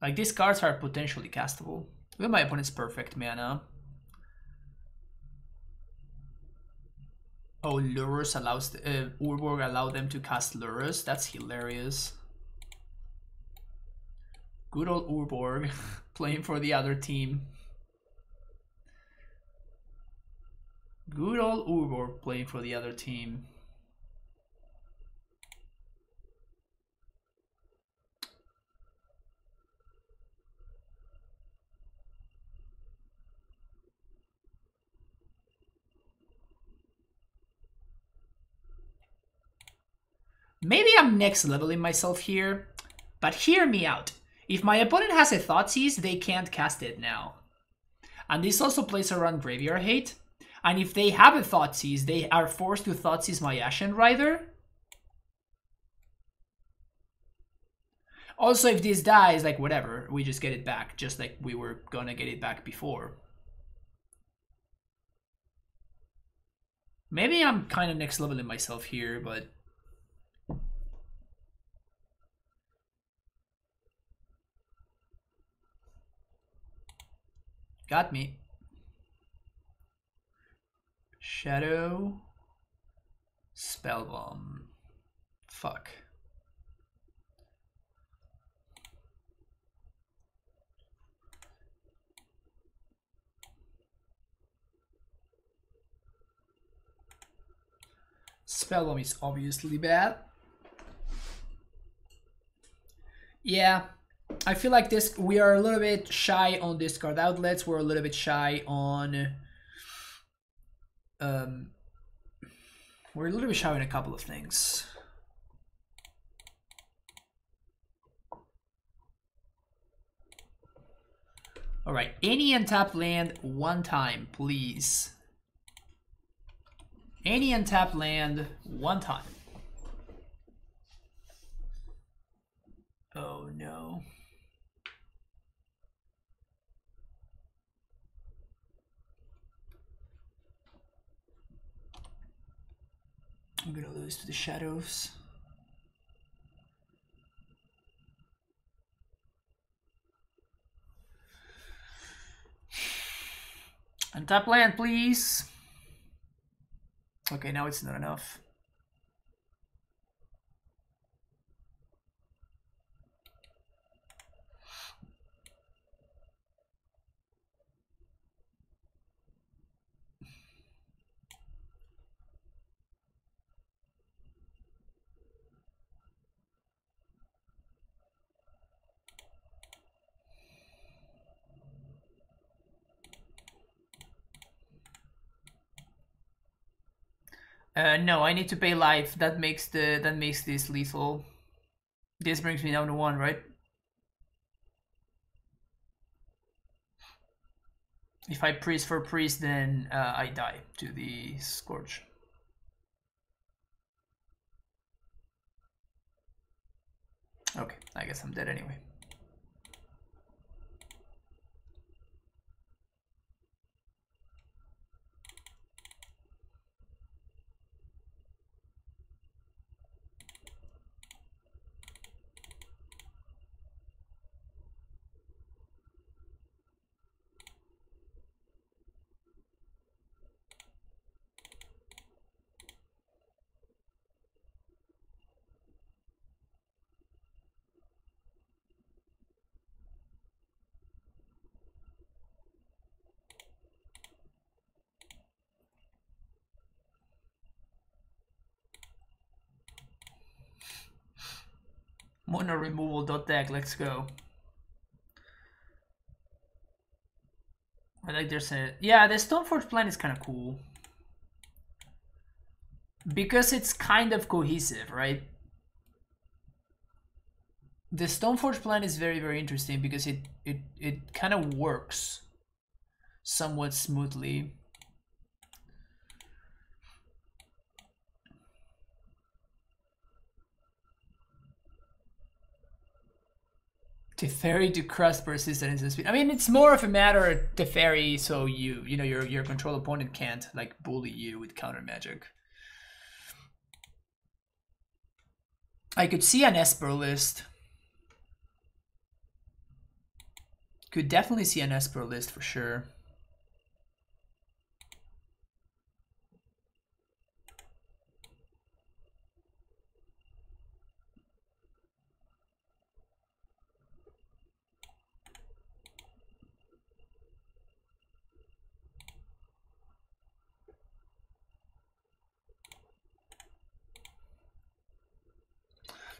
Like, these cards are potentially castable. With my opponent's perfect mana. Oh, Lurrus allows Urborg allowed them to cast Lurrus. That's hilarious. Good old Urborg playing for the other team. Good old Urborg playing for the other team. Maybe I'm next leveling myself here, but hear me out. If my opponent has a Thoughtseize, they can't cast it now. And this also plays around Graveyard Hate. And if they have a Thoughtseize, they are forced to Thoughtseize my Ashen Rider. Also, if this dies, like, whatever, we just get it back, just like we were gonna get it back before. Maybe I'm kind of next leveling myself here, but... Got me. Shadow. Spellbomb. Fuck. Spellbomb is obviously bad. Yeah. I feel like this, we are a little bit shy on discard outlets. We're a little bit shy on we're a little bit shy on a couple of things. All right, any untapped land one time, please. Any untapped land one time. Oh no. I'm gonna lose to the shadows. Untap land, please. Okay, now it's not enough. No, I need to pay life. That makes this lethal. This brings me down to 1, right? If I priest for priest, then I die to the Scourge. Okay, I guess I'm dead anyway. Mono removal.deck, let's go. I like there's a... Yeah, the Stoneforge plan is kind of cool. Because it's kind of cohesive, right? The Stoneforge plan is very, very interesting because it kind of works somewhat smoothly. Teferi to crush persistent and speed. I mean, it's more of a matter of Teferi, so you know your control opponent can't like bully you with counter magic. I could see an Esper list. Could definitely see an Esper list for sure.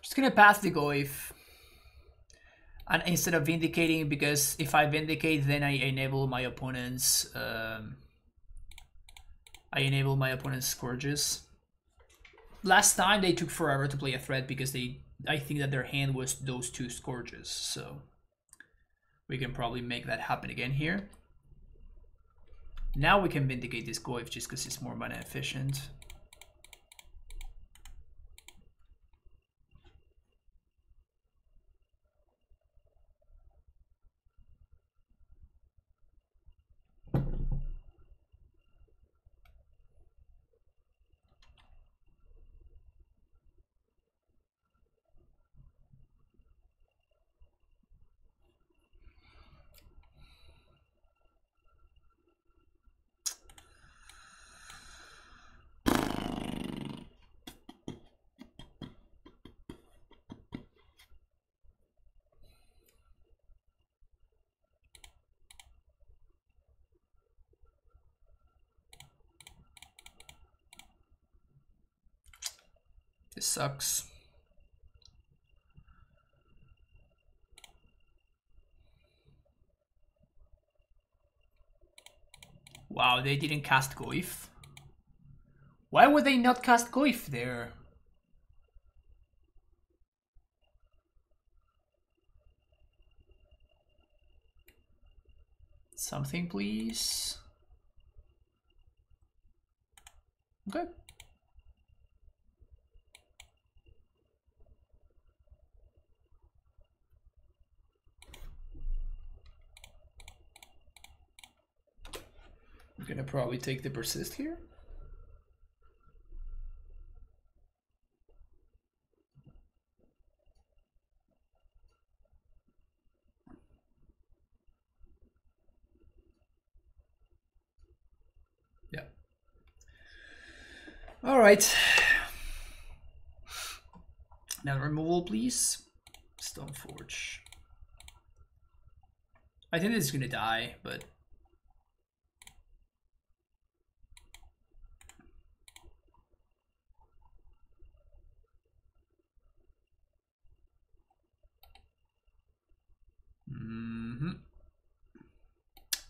Just gonna pass the Goif. And instead of vindicating, because if I vindicate, then I enable my opponent's Scourges. Last time they took forever to play a threat because I think that their hand was those 2 Scourges, so we can probably make that happen again here. Now we can vindicate this Goif just because it's more mana efficient. This sucks. Wow, they didn't cast Goif. Why would they not cast Goif there? Something, please. Okay. I'm gonna probably take the persist here. Yeah. All right. Now removal, please. Stoneforge. I think this is gonna die, but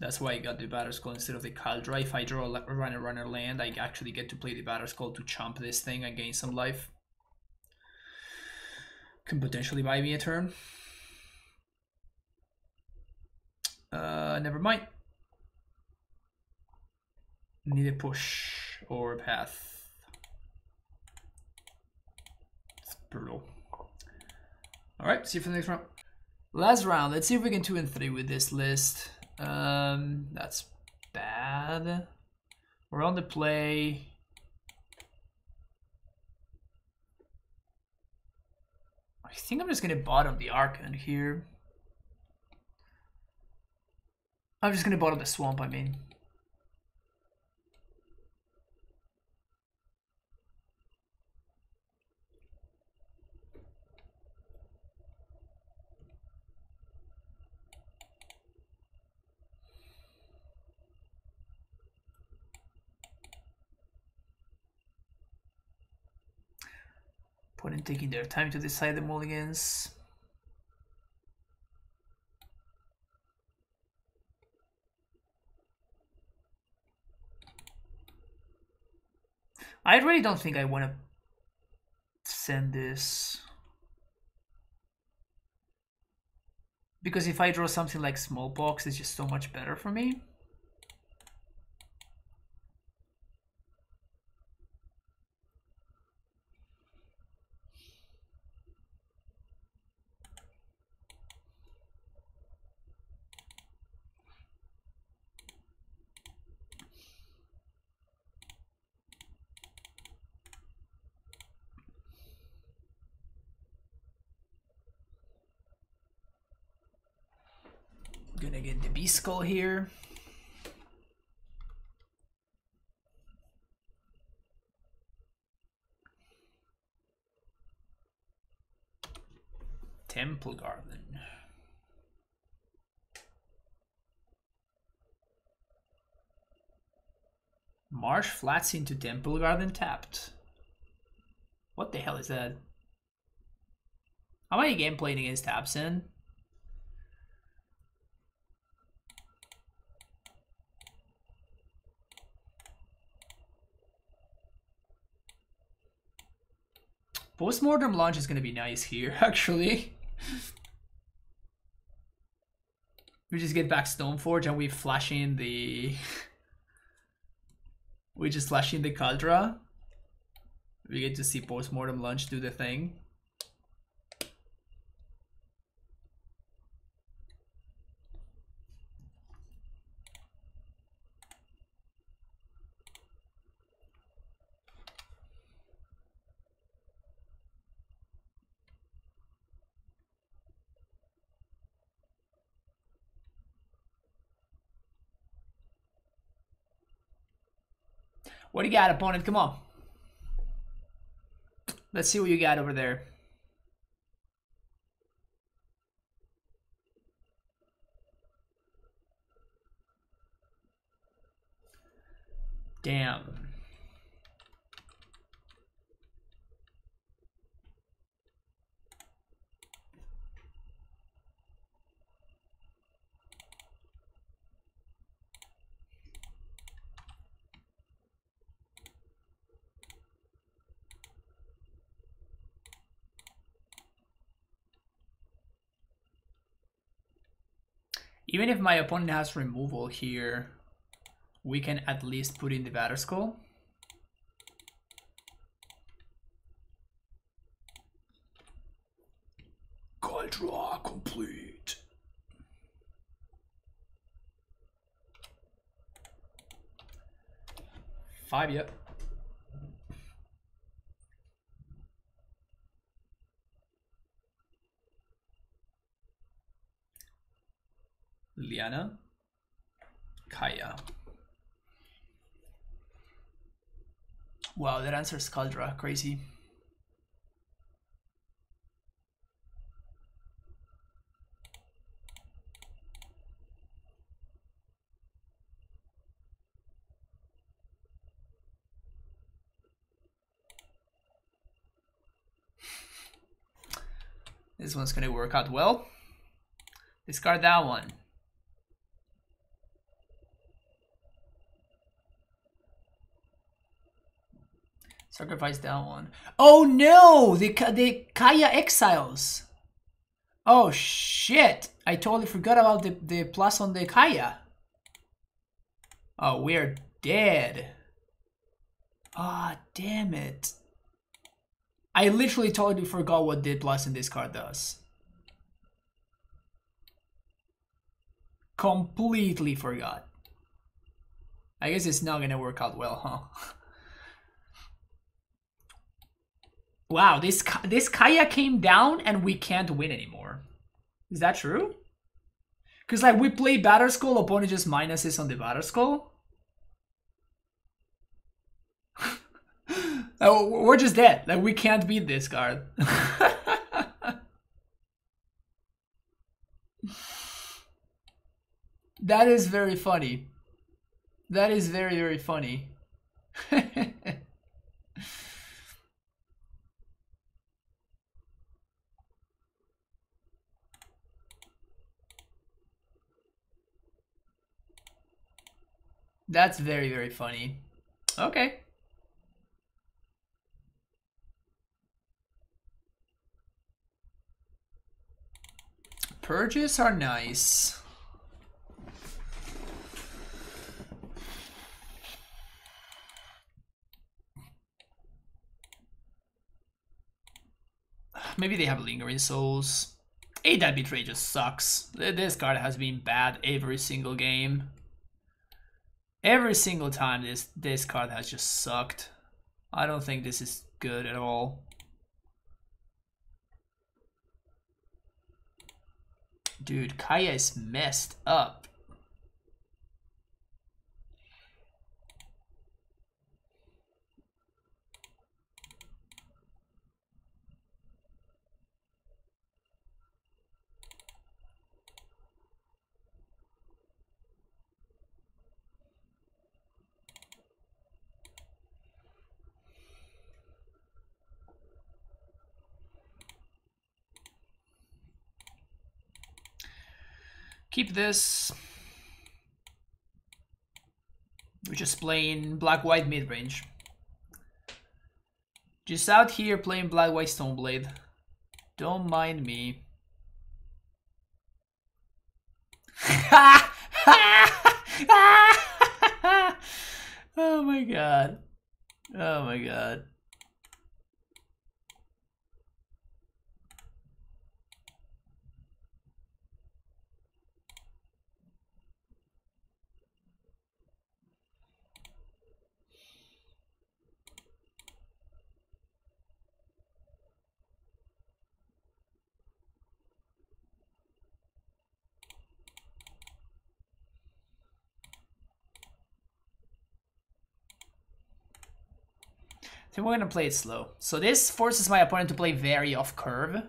That's why I got the Batterskull instead of the Caldra. If I draw a runner land, I actually get to play the Batterskull to chomp this thing and gain some life. Can potentially buy me a turn. Never mind. Need a push or a path. It's brutal. Alright, see you for the next round. Last round, let's see if we can 2 and 3 with this list. That's bad. We're on the play. I think I'm just gonna bottom the Archon here. I'm just gonna bottom the Swamp, I mean. Opponent taking their time to decide the mulligans. I really don't think I want to send this. Because if I draw something like Smallpox, it's just so much better for me. Gonna get the Beast Skull here. Temple Garden. Marsh flats into Temple Garden tapped. What the hell is that? How am I game playing against Abzan? Postmortem launch is gonna be nice here, actually. We just get back Stoneforge and we flash in the... we just flash in the Caldra. We get to see Postmortem launch do the thing. What do you got, opponent? Come on. Let's see what you got over there. Damn. Even if my opponent has removal here, we can at least put in the Batterskull. Caldra complete. Five, yep. Liana, Kaya. Wow, that answers Caldra, crazy. This one's gonna work out well. Discard that one. Sacrifice that one. Oh no! The Kaya exiles. Oh shit! I totally forgot about the plus on the Kaya. Oh, we're dead. Ah, oh, damn it. I literally totally forgot what the plus in this card does. Completely forgot. I guess it's not gonna work out well, huh? Wow, this Kaya came down and we can't win anymore. Is that true? Because like we play Batter Skull, opponent just minuses on the Batter Skull. We're just dead. Like we can't beat this card. That is very funny. That is very, very funny. That's very, very funny. Okay. Purges are nice. Maybe they have Lingering Souls. That Betray just sucks. This card has been bad every single game. Every single time this card has just sucked. I don't think this is good at all. Dude, Kaya is messed up. Keep this. We're just playing black-white mid-range. Just out here playing black-white Stoneblade. Don't mind me. Oh my god. Oh my god. I think we're gonna play it slow. So this forces my opponent to play very off curve.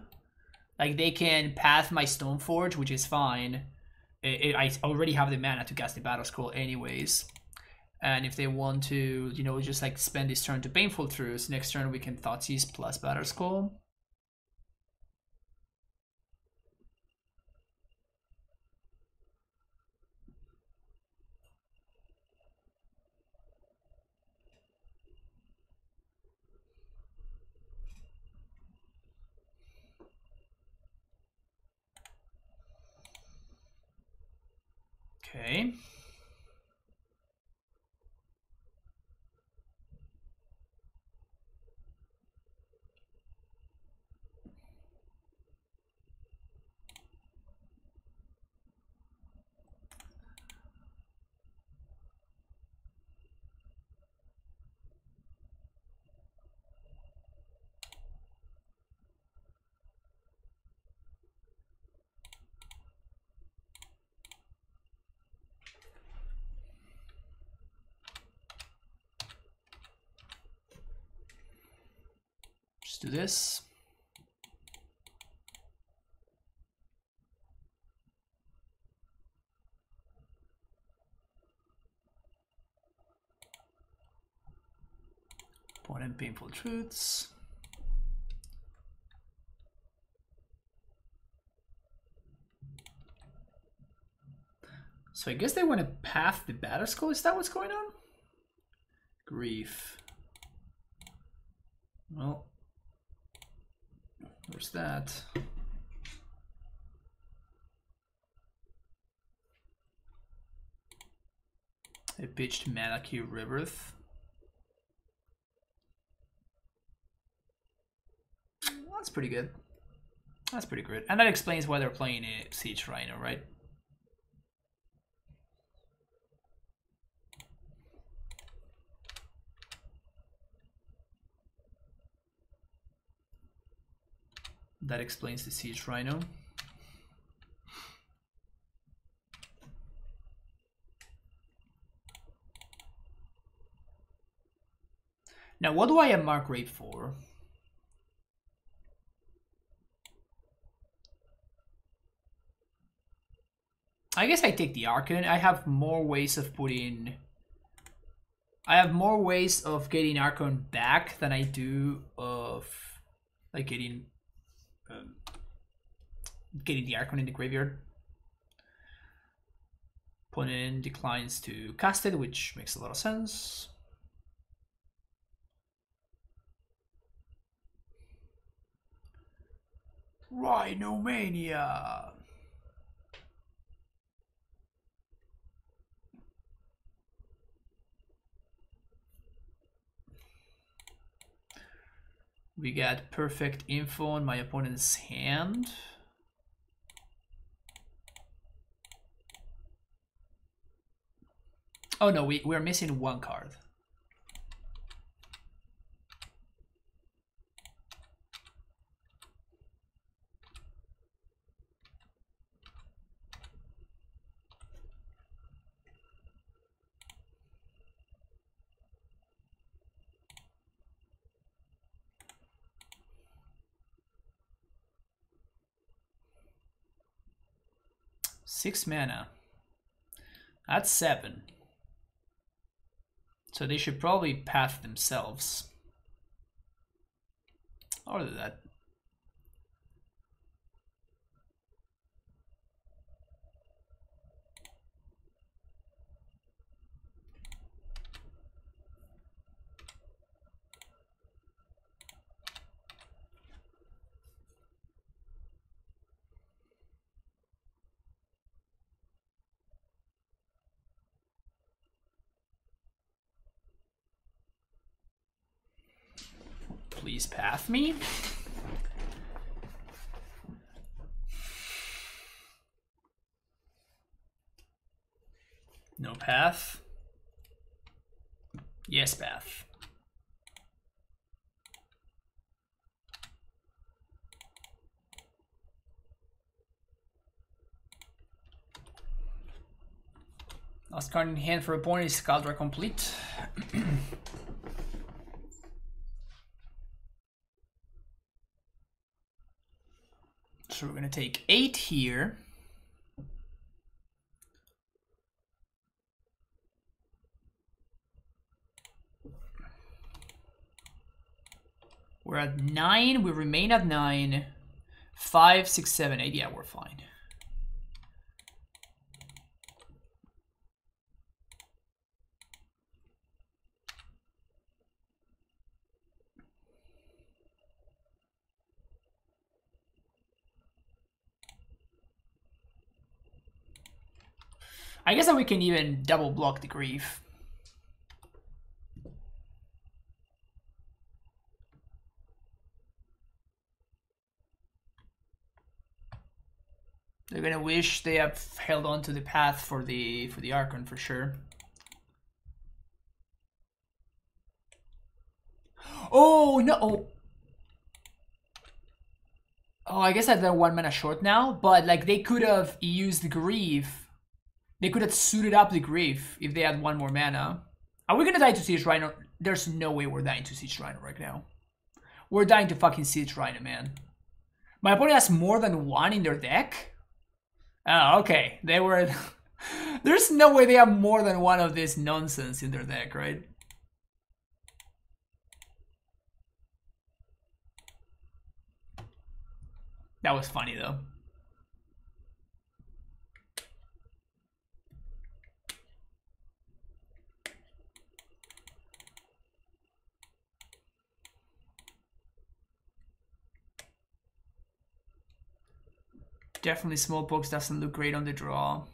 Like they can path my Stoneforge, which is fine. I already have the mana to cast the Battle Scroll anyways. And if they want to, you know, just like spend this turn to Painful Truce, next turn we can Thoughtseize plus Battle Scroll. Okay. Just do this. Point and Painful Truths. So I guess they want to path the Battle Skull. Is that what's going on? Grief. Well, there's that. I pitched Mana Key Rebirth. That's pretty good. That's pretty good. And that explains why they're playing a Siege Rhino, right? That explains the Siege Rhino. Now, what do I have Mark Rape for? I guess I take the Archon. I have more ways of putting... I have more ways of getting Archon back than I do of like getting the Archon in the graveyard. Opponent declines to cast it, which makes a lot of sense. Rhinomania. We got perfect info on my opponent's hand. Oh no, we're missing one card. Six mana. That's 7. So they should probably path themselves. Or do that. Please path me. No path. Yes, path. Last card in hand for opponent is Caldra complete. So we're gonna take 8 here. We're at 9, we remain at 9. 5, 6, 7, 8, yeah, we're fine. I guess that we can even double block the Grief. They're gonna wish they have held on to the path for the Archon for sure. Oh no! Oh, I guess they're 1 mana short now, but like they could have used the Grief. They could have suited up the Grief if they had 1 more mana. Are we gonna die to Siege Rhino? There's no way we're dying to Siege Rhino right now. We're dying to fucking Siege Rhino, man. My opponent has more than 1 in their deck? Oh, okay. They were... There's no way they have more than 1 of this nonsense in their deck, right? That was funny, though. Definitely Smallpox doesn't look great on the draw.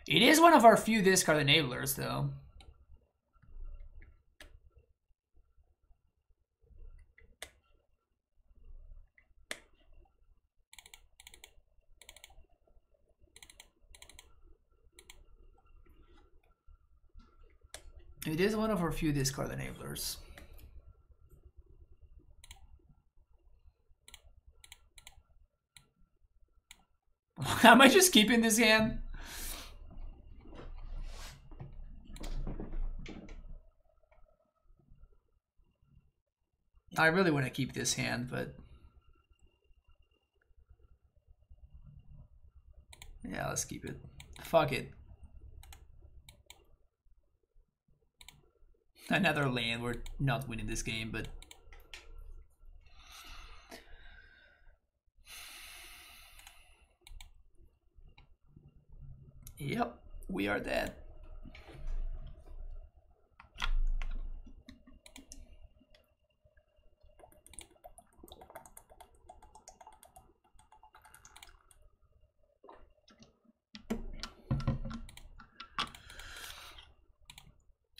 It is one of our few discard enablers, though. It is one of our few discard enablers. Am I just keeping this hand? I really want to keep this hand, but yeah, let's keep it. Fuck it. Another land. We're not winning this game, but yep, we are dead.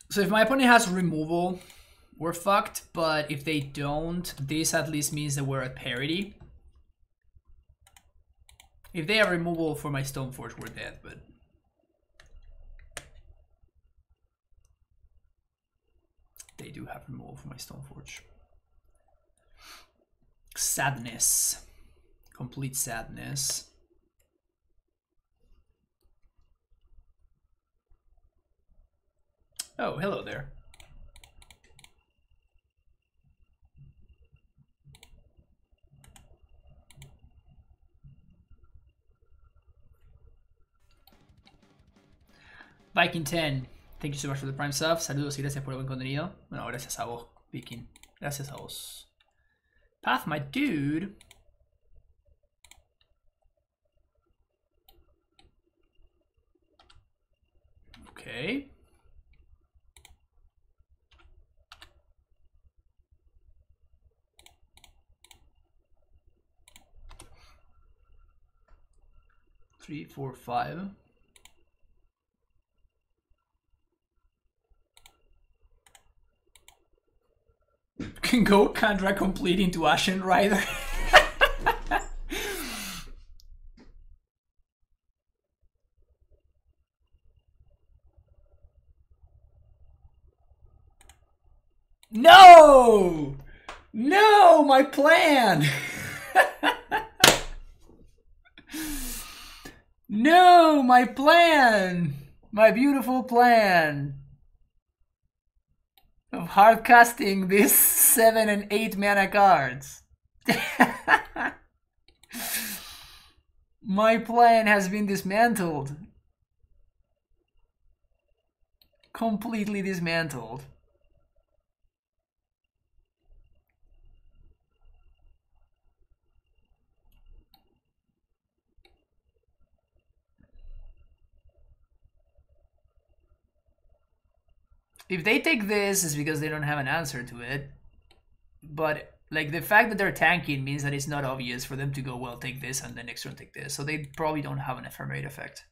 So if my opponent has removal, we're fucked, but if they don't, this at least means that we're at parity. If they have removal for my Stoneforge, we're dead, but they do have removal for my Stoneforge. Sadness. Complete sadness. Oh, hello there. Viking 10, thank you so much for the Prime Sub. Saludos y gracias por el buen contenido. Bueno, gracias a vos, Viking. Gracias a vos. Path, my dude. Okay. Three, four, five. Can go Kandra complete into Ashen Rider. No! No, my plan! No, my plan! My beautiful plan of hard casting these 7 and 8 mana cards. My plan has been dismantled. Completely dismantled. If they take this, it's because they don't have an answer to it. But like the fact that they're tanking means that it's not obvious for them to go, well, take this and then next turn take this. So they probably don't have an ephemerate effect.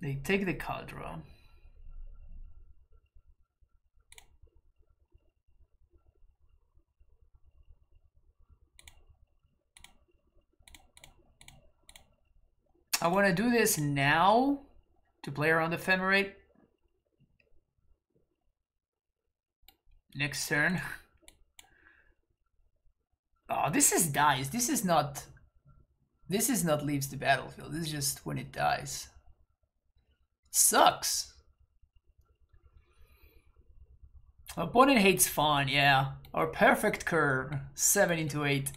They take the Kaldra. I want to do this now to play around the ephemerate. Next turn. Oh, this is dies. This is not leaves the battlefield. This is just when it dies. It sucks. Opponent hates Fawn, yeah. Our perfect curve, 7 into 8,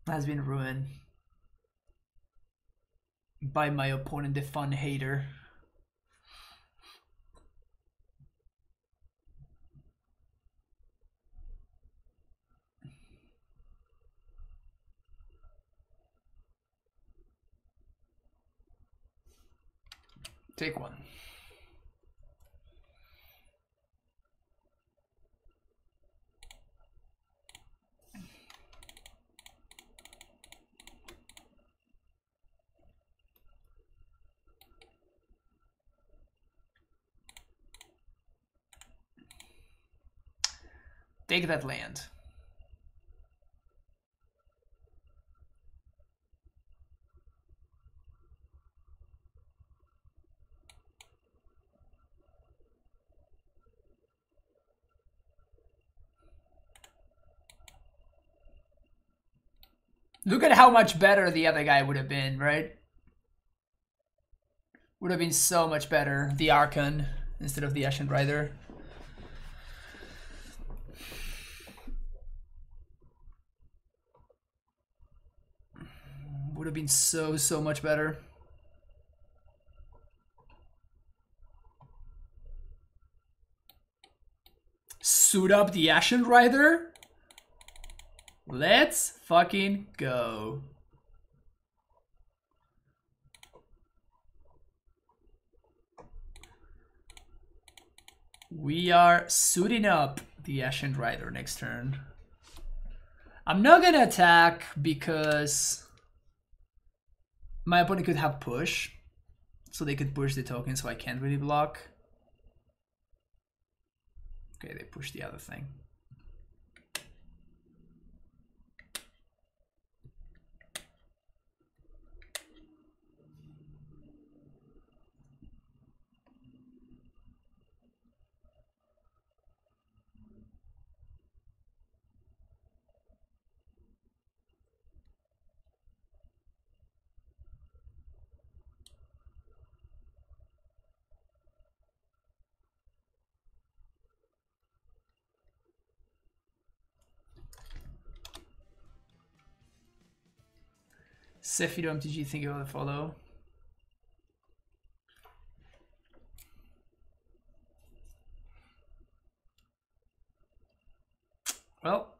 has been ruined by my opponent, the Fun hater. Take one. Take that land. Look at how much better the other guy would have been, right? Would have been so much better, the Archon instead of the Ashen Rider. Would have been so much better. Suit up the Ashen Rider? Let's fucking go. We are suiting up the Ashen Rider next turn. I'm not gonna attack because my opponent could have push. So they could push the token, so I can't really block. Okay, they push the other thing. Sephido MTG, thank you for the follow. Well.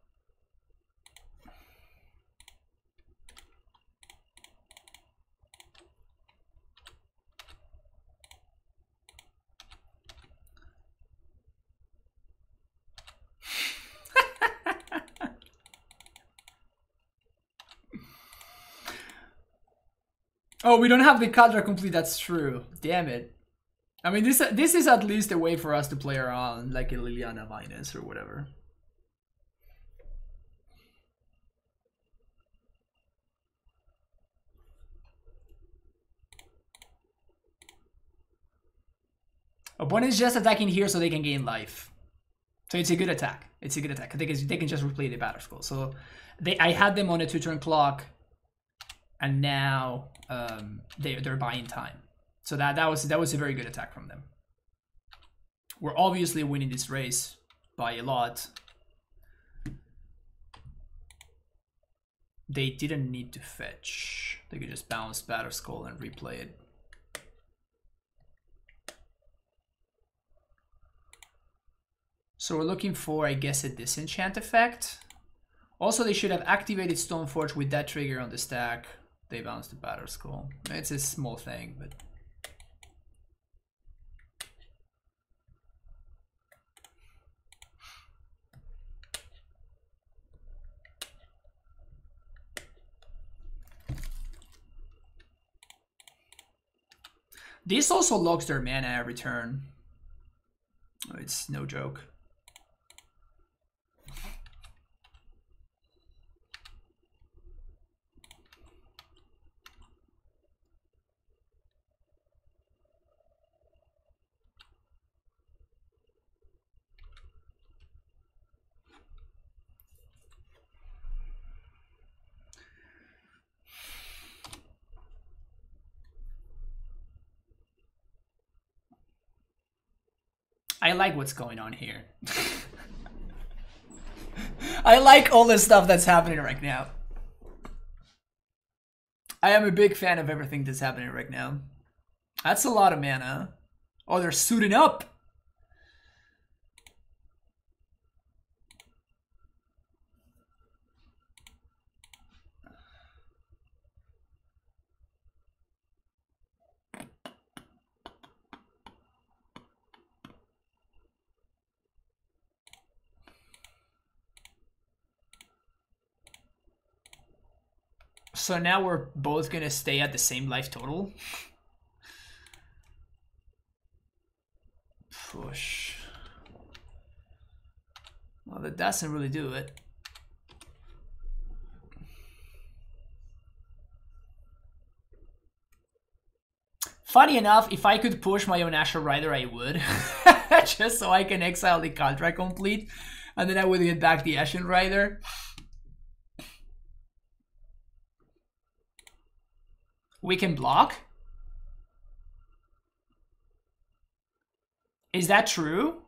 Oh, we don't have the Kadra complete, that's true. Damn it. I mean, this is at least a way for us to play around like a Liliana minus or whatever. Opponent's just attacking here so they can gain life. So it's a good attack. It's a good attack. They can just replay the battle scroll. So I had them on a 2-turn clock, and now they're buying time. So that was a very good attack from them. We're obviously winning this race by a lot. They didn't need to fetch. They could just bounce Battle Skull and replay it. So we're looking for, I guess, a disenchant effect. Also, they should have activated Stoneforge with that trigger on the stack. They bounced the Battle Skull. It's a small thing, but... This also locks their mana every turn. Oh, it's no joke. I like what's going on here. I like all the stuff that's happening right now. I am a big fan of everything that's happening right now. That's a lot of mana. Oh, they're suiting up. So now we're both gonna stay at the same life total. Push. Well, that doesn't really do it. Funny enough, if I could push my own Asher Rider, I would. Just so I can exile the Caltra complete. And then I would get back the Ashen Rider. We can block? Is that true?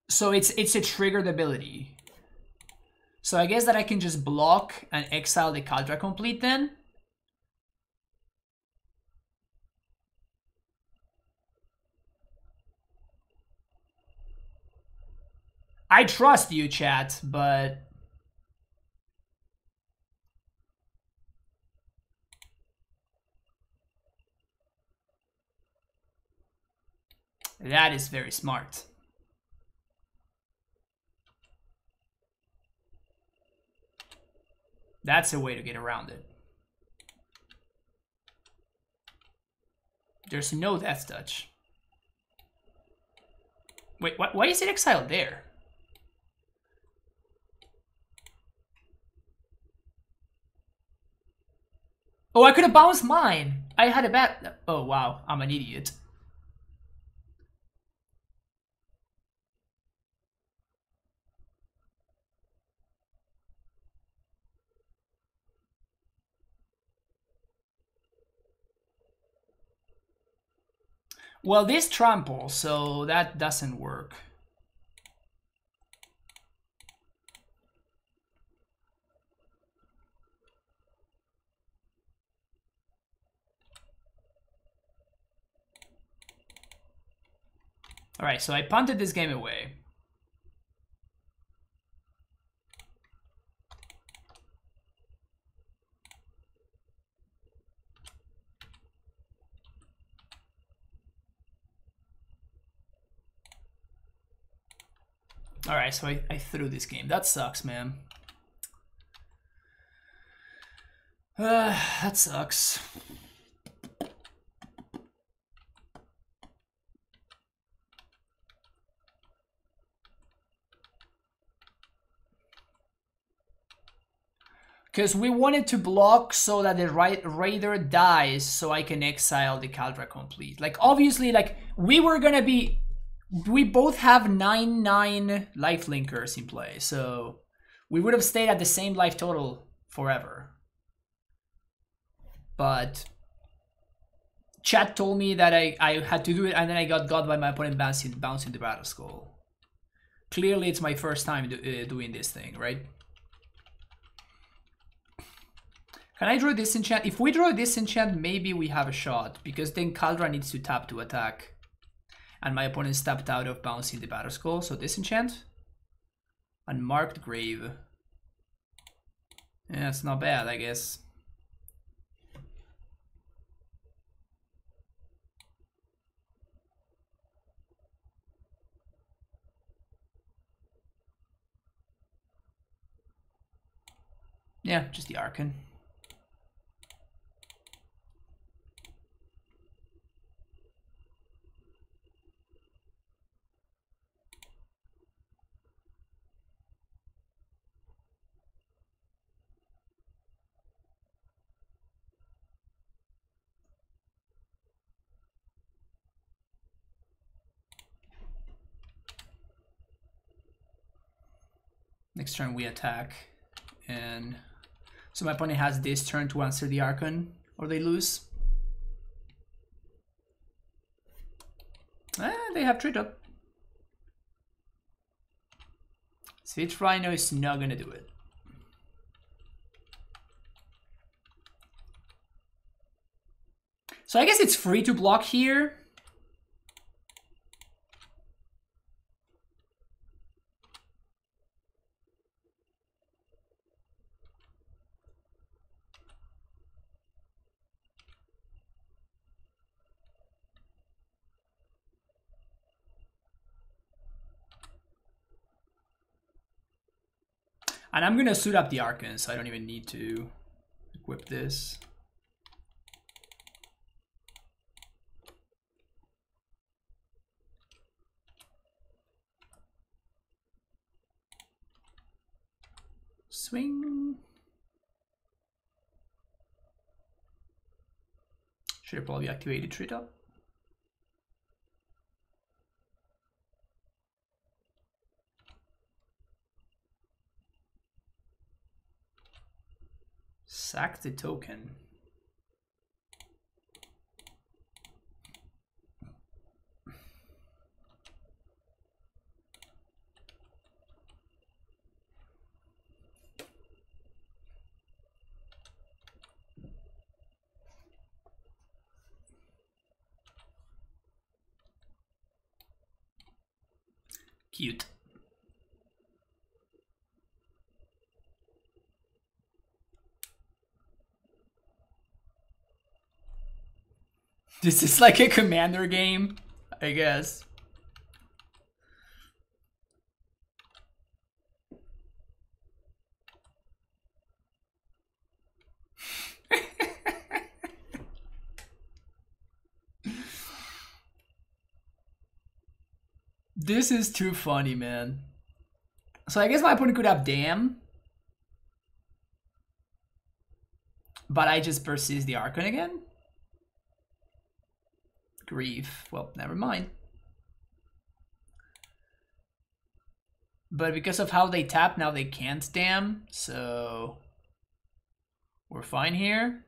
So it's a triggered ability. So I guess that I can just block and exile the Caltra complete then. I trust you, chat, but that is very smart. That's a way to get around it. There's no Death Touch. Wait, why is it exiled there? Oh, I could have bounced mine. I had a bad... Oh, wow. I'm an idiot. Well, this trample, so that doesn't work. Alright, so I punted this game away. Alright, so I threw this game. That sucks, man. That sucks. Because we wanted to block so that the Raider dies so I can exile the Caltra complete. Like, obviously, like, we were gonna be... We both have 9/9 life linkers in play, so we would have stayed at the same life total forever. But chat told me that I had to do it, and then I got by my opponent bouncing the Battle Skull. Clearly, it's my first time doing this thing, right? Can I draw a disenchant? If we draw a disenchant, maybe we have a shot, because then Caltra needs to tap to attack. And my opponent stepped out of bouncing the Battle Skull, so disenchant. Unmarked Grave. Yeah, it's not bad, I guess. Yeah, just the Archon. Next turn we attack, and so my opponent has this turn to answer the Archon, or they lose. They have trade up. Switch Rhino is not gonna do it. So I guess it's free to block here. And I'm gonna suit up the Archon, so I don't even need to equip this. Swing. Should have probably activated Treat Up. Sack the token. Cute. This is like a commander game, I guess. This is too funny, man. So I guess my opponent could have Damn. But I just persist the Archon again? Grief. Well, never mind. But because of how they tap, now they can't Damn. So we're fine here.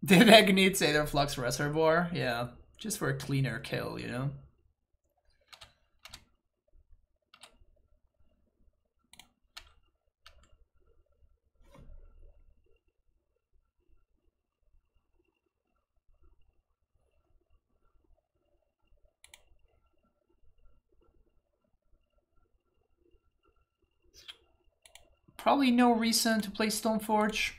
Did I need Aether Flux Reservoir? Yeah, just for a cleaner kill, you know? Probably no reason to play Stoneforge.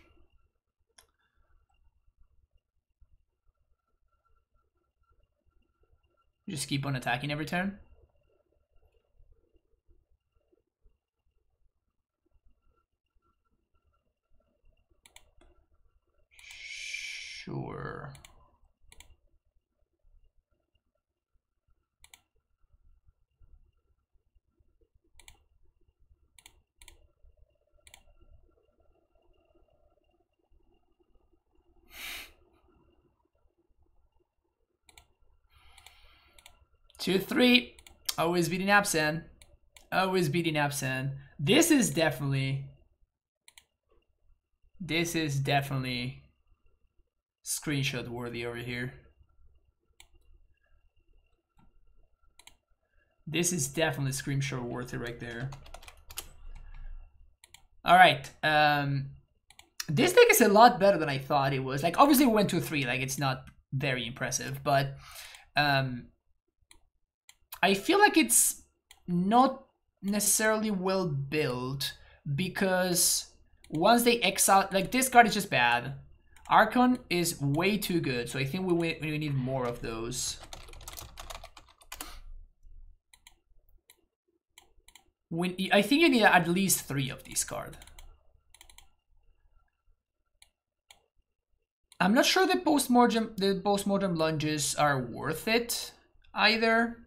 Just keep on attacking every turn. Sure. Two, three. Always beating Abzan. Always beating Abzan. This is definitely screenshot worthy over here. This is definitely screenshot worthy right there. All right. This deck is a lot better than I thought it was. Like, obviously we went 2-3. Like, it's not very impressive, but I feel like it's not necessarily well built because once they exile, like this card is just bad. Archon is way too good, so I think we need more of those. I think you need at least 3 of these cards. I'm not sure the post-mortem lunges are worth it either.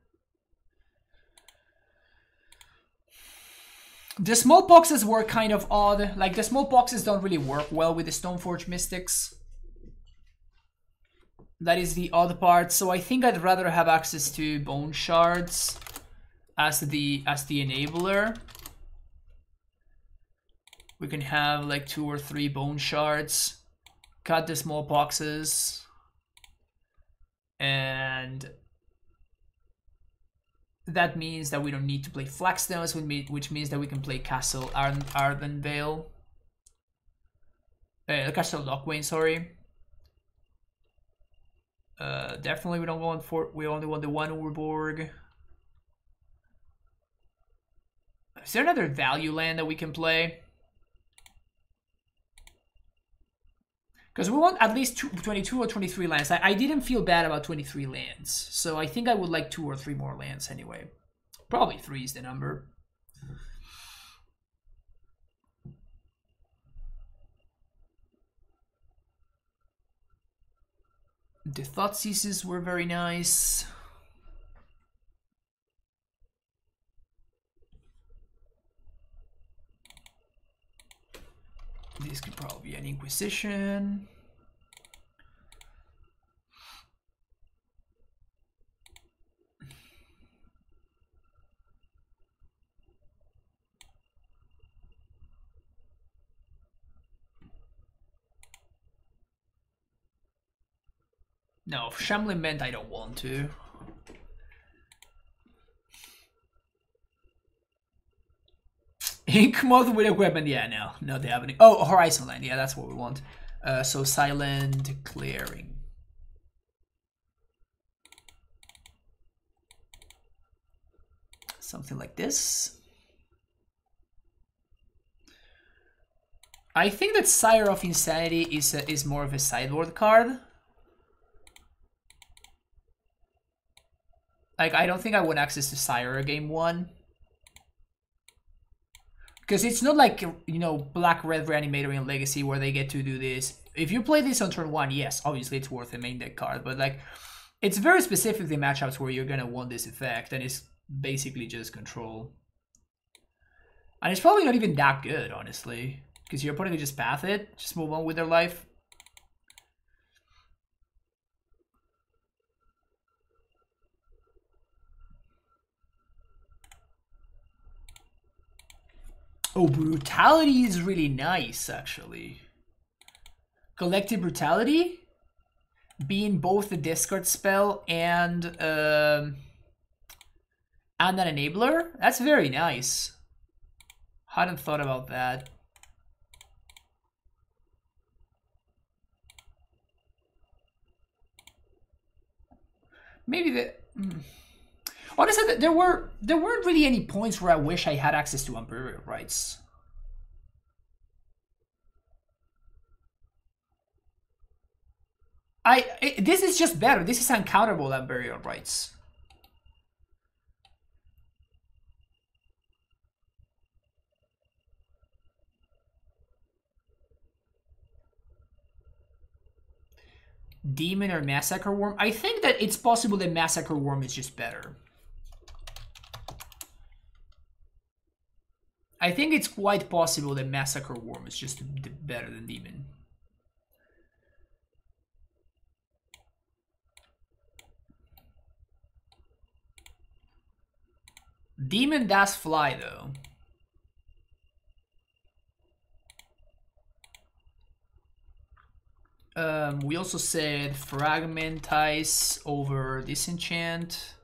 The small boxes were kind of odd. Like, the small boxes don't really work well with the Stoneforge Mystics. That is the odd part. So I think I'd rather have access to Bone Shards as the enabler. We can have like 2 or 3 Bone Shards. Cut the small boxes. And that means that we don't need to play Flagstones, which means that we can play Castle Ardenvale. Castle Lochwain, sorry. Definitely we don't want we only want the 1 Urborg. Is there another value land that we can play? Because we want at least 22 or 23 lands. I didn't feel bad about 23 lands. So I think I would like 2 or 3 more lands anyway. Probably 3 is the number. The Thoughtseizes were very nice. This could probably be an Inquisition. No, Shambling Meant I don't want to. Ink Moth with a weapon, yeah, no, not happening. Oh, Horizon Land, yeah, that's what we want. So Silent Clearing. Something like this. I think that Sire of Insanity is more of a sideboard card. Like, I don't think I want access to Sire game 1. Because it's not like, you know, Black-Red Reanimator in Legacy where they get to do this. If you play this on turn 1, yes, obviously it's worth a main deck card. But, like, it's very specifically matchups where you're going to want this effect. And it's basically just control. And it's probably not even that good, honestly. Because your opponent can just path it. Just move on with their life. Oh, Brutality is really nice, actually. Collective Brutality, being both the discard spell and an enabler. That's very nice. Hadn't thought about that. Maybe the... Honestly, there weren't really any points where I wish I had access to Unburial Rights. This is just better. This is uncounterable Unburial Rights. Demon or Massacre Worm? I think that it's possible that Massacre Worm is just better. I think it's quite possible that Massacre Worm is just better than Demon. Demon does fly, though. We also said Fragmentize over Disenchant.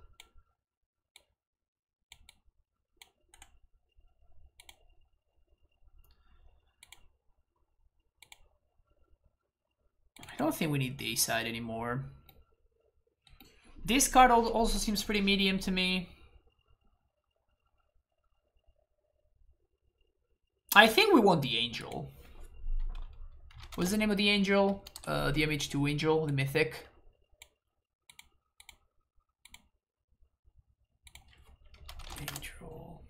I don't think we need Dayside anymore. This card also seems pretty medium to me. I think we want the Angel. What's the name of the Angel? The MH2 Angel, the Mythic. Angel.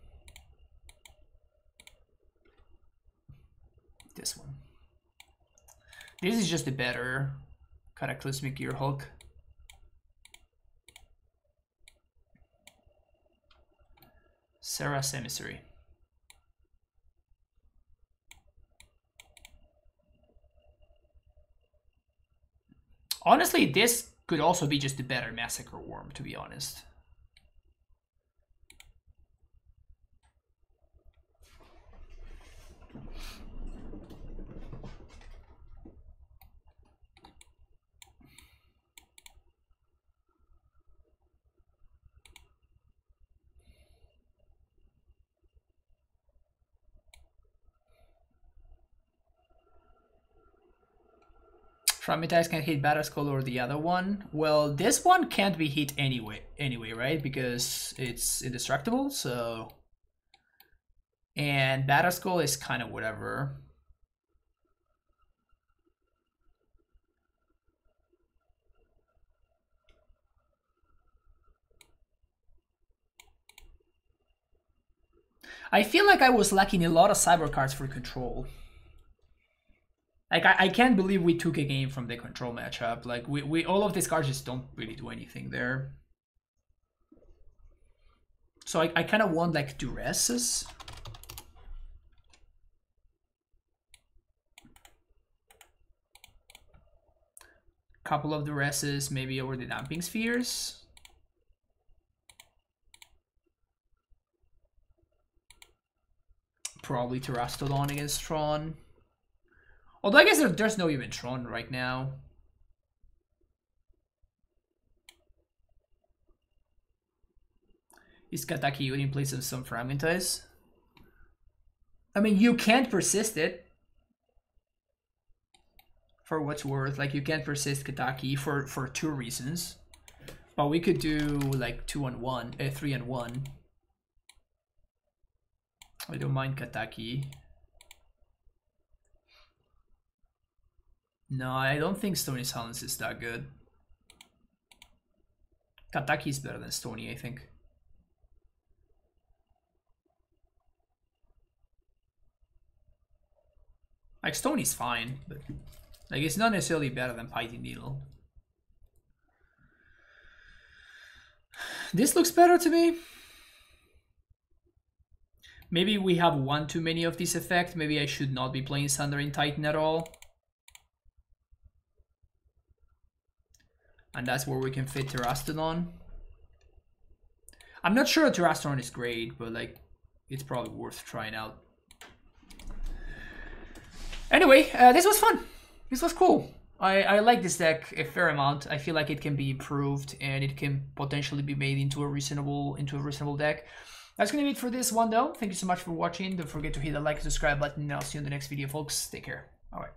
This one. This is just a better Cataclysmic Gearhulk. Serra's Emissary. Honestly, this could also be just a better Massacre Worm, to be honest. Fragmentize can hit Batterskull or the other one. Well, this one can't be hit anyway, right? Because it's indestructible, so... And Batterskull is kind of whatever. I feel like I was lacking a lot of cyber cards for control. Like, I can't believe we took a game from the control matchup. Like, we all of these cards just don't really do anything there. So I kind of want, like, Duresses. Couple of Duresses, maybe over the Damping Spheres. Probably Terastodon against Tron. Although I guess there's no even Tron right now. Is Kataki in place of some Fragmentize? I mean, you can't persist it. For what's worth. Like, you can't persist Kataki for 2 reasons. But we could do like 3 and 1. I don't mind Kataki. No, I don't think Stony Silence is that good. Kataki is better than Stony, I think. Like, Stony's fine, but like, it's not necessarily better than Piety Needle. This looks better to me. Maybe we have one too many of this effect. Maybe I should not be playing Sundering Titan at all. And that's where we can fit Terastodon. I'm not sure Terastodon is great, but like, it's probably worth trying out. Anyway, this was fun. This was cool. I like this deck a fair amount. I feel like it can be improved and it can potentially be made into a reasonable deck. That's gonna be it for this one though. Thank you so much for watching. Don't forget to hit the like and subscribe button, and I'll see you in the next video, folks. Take care. All right.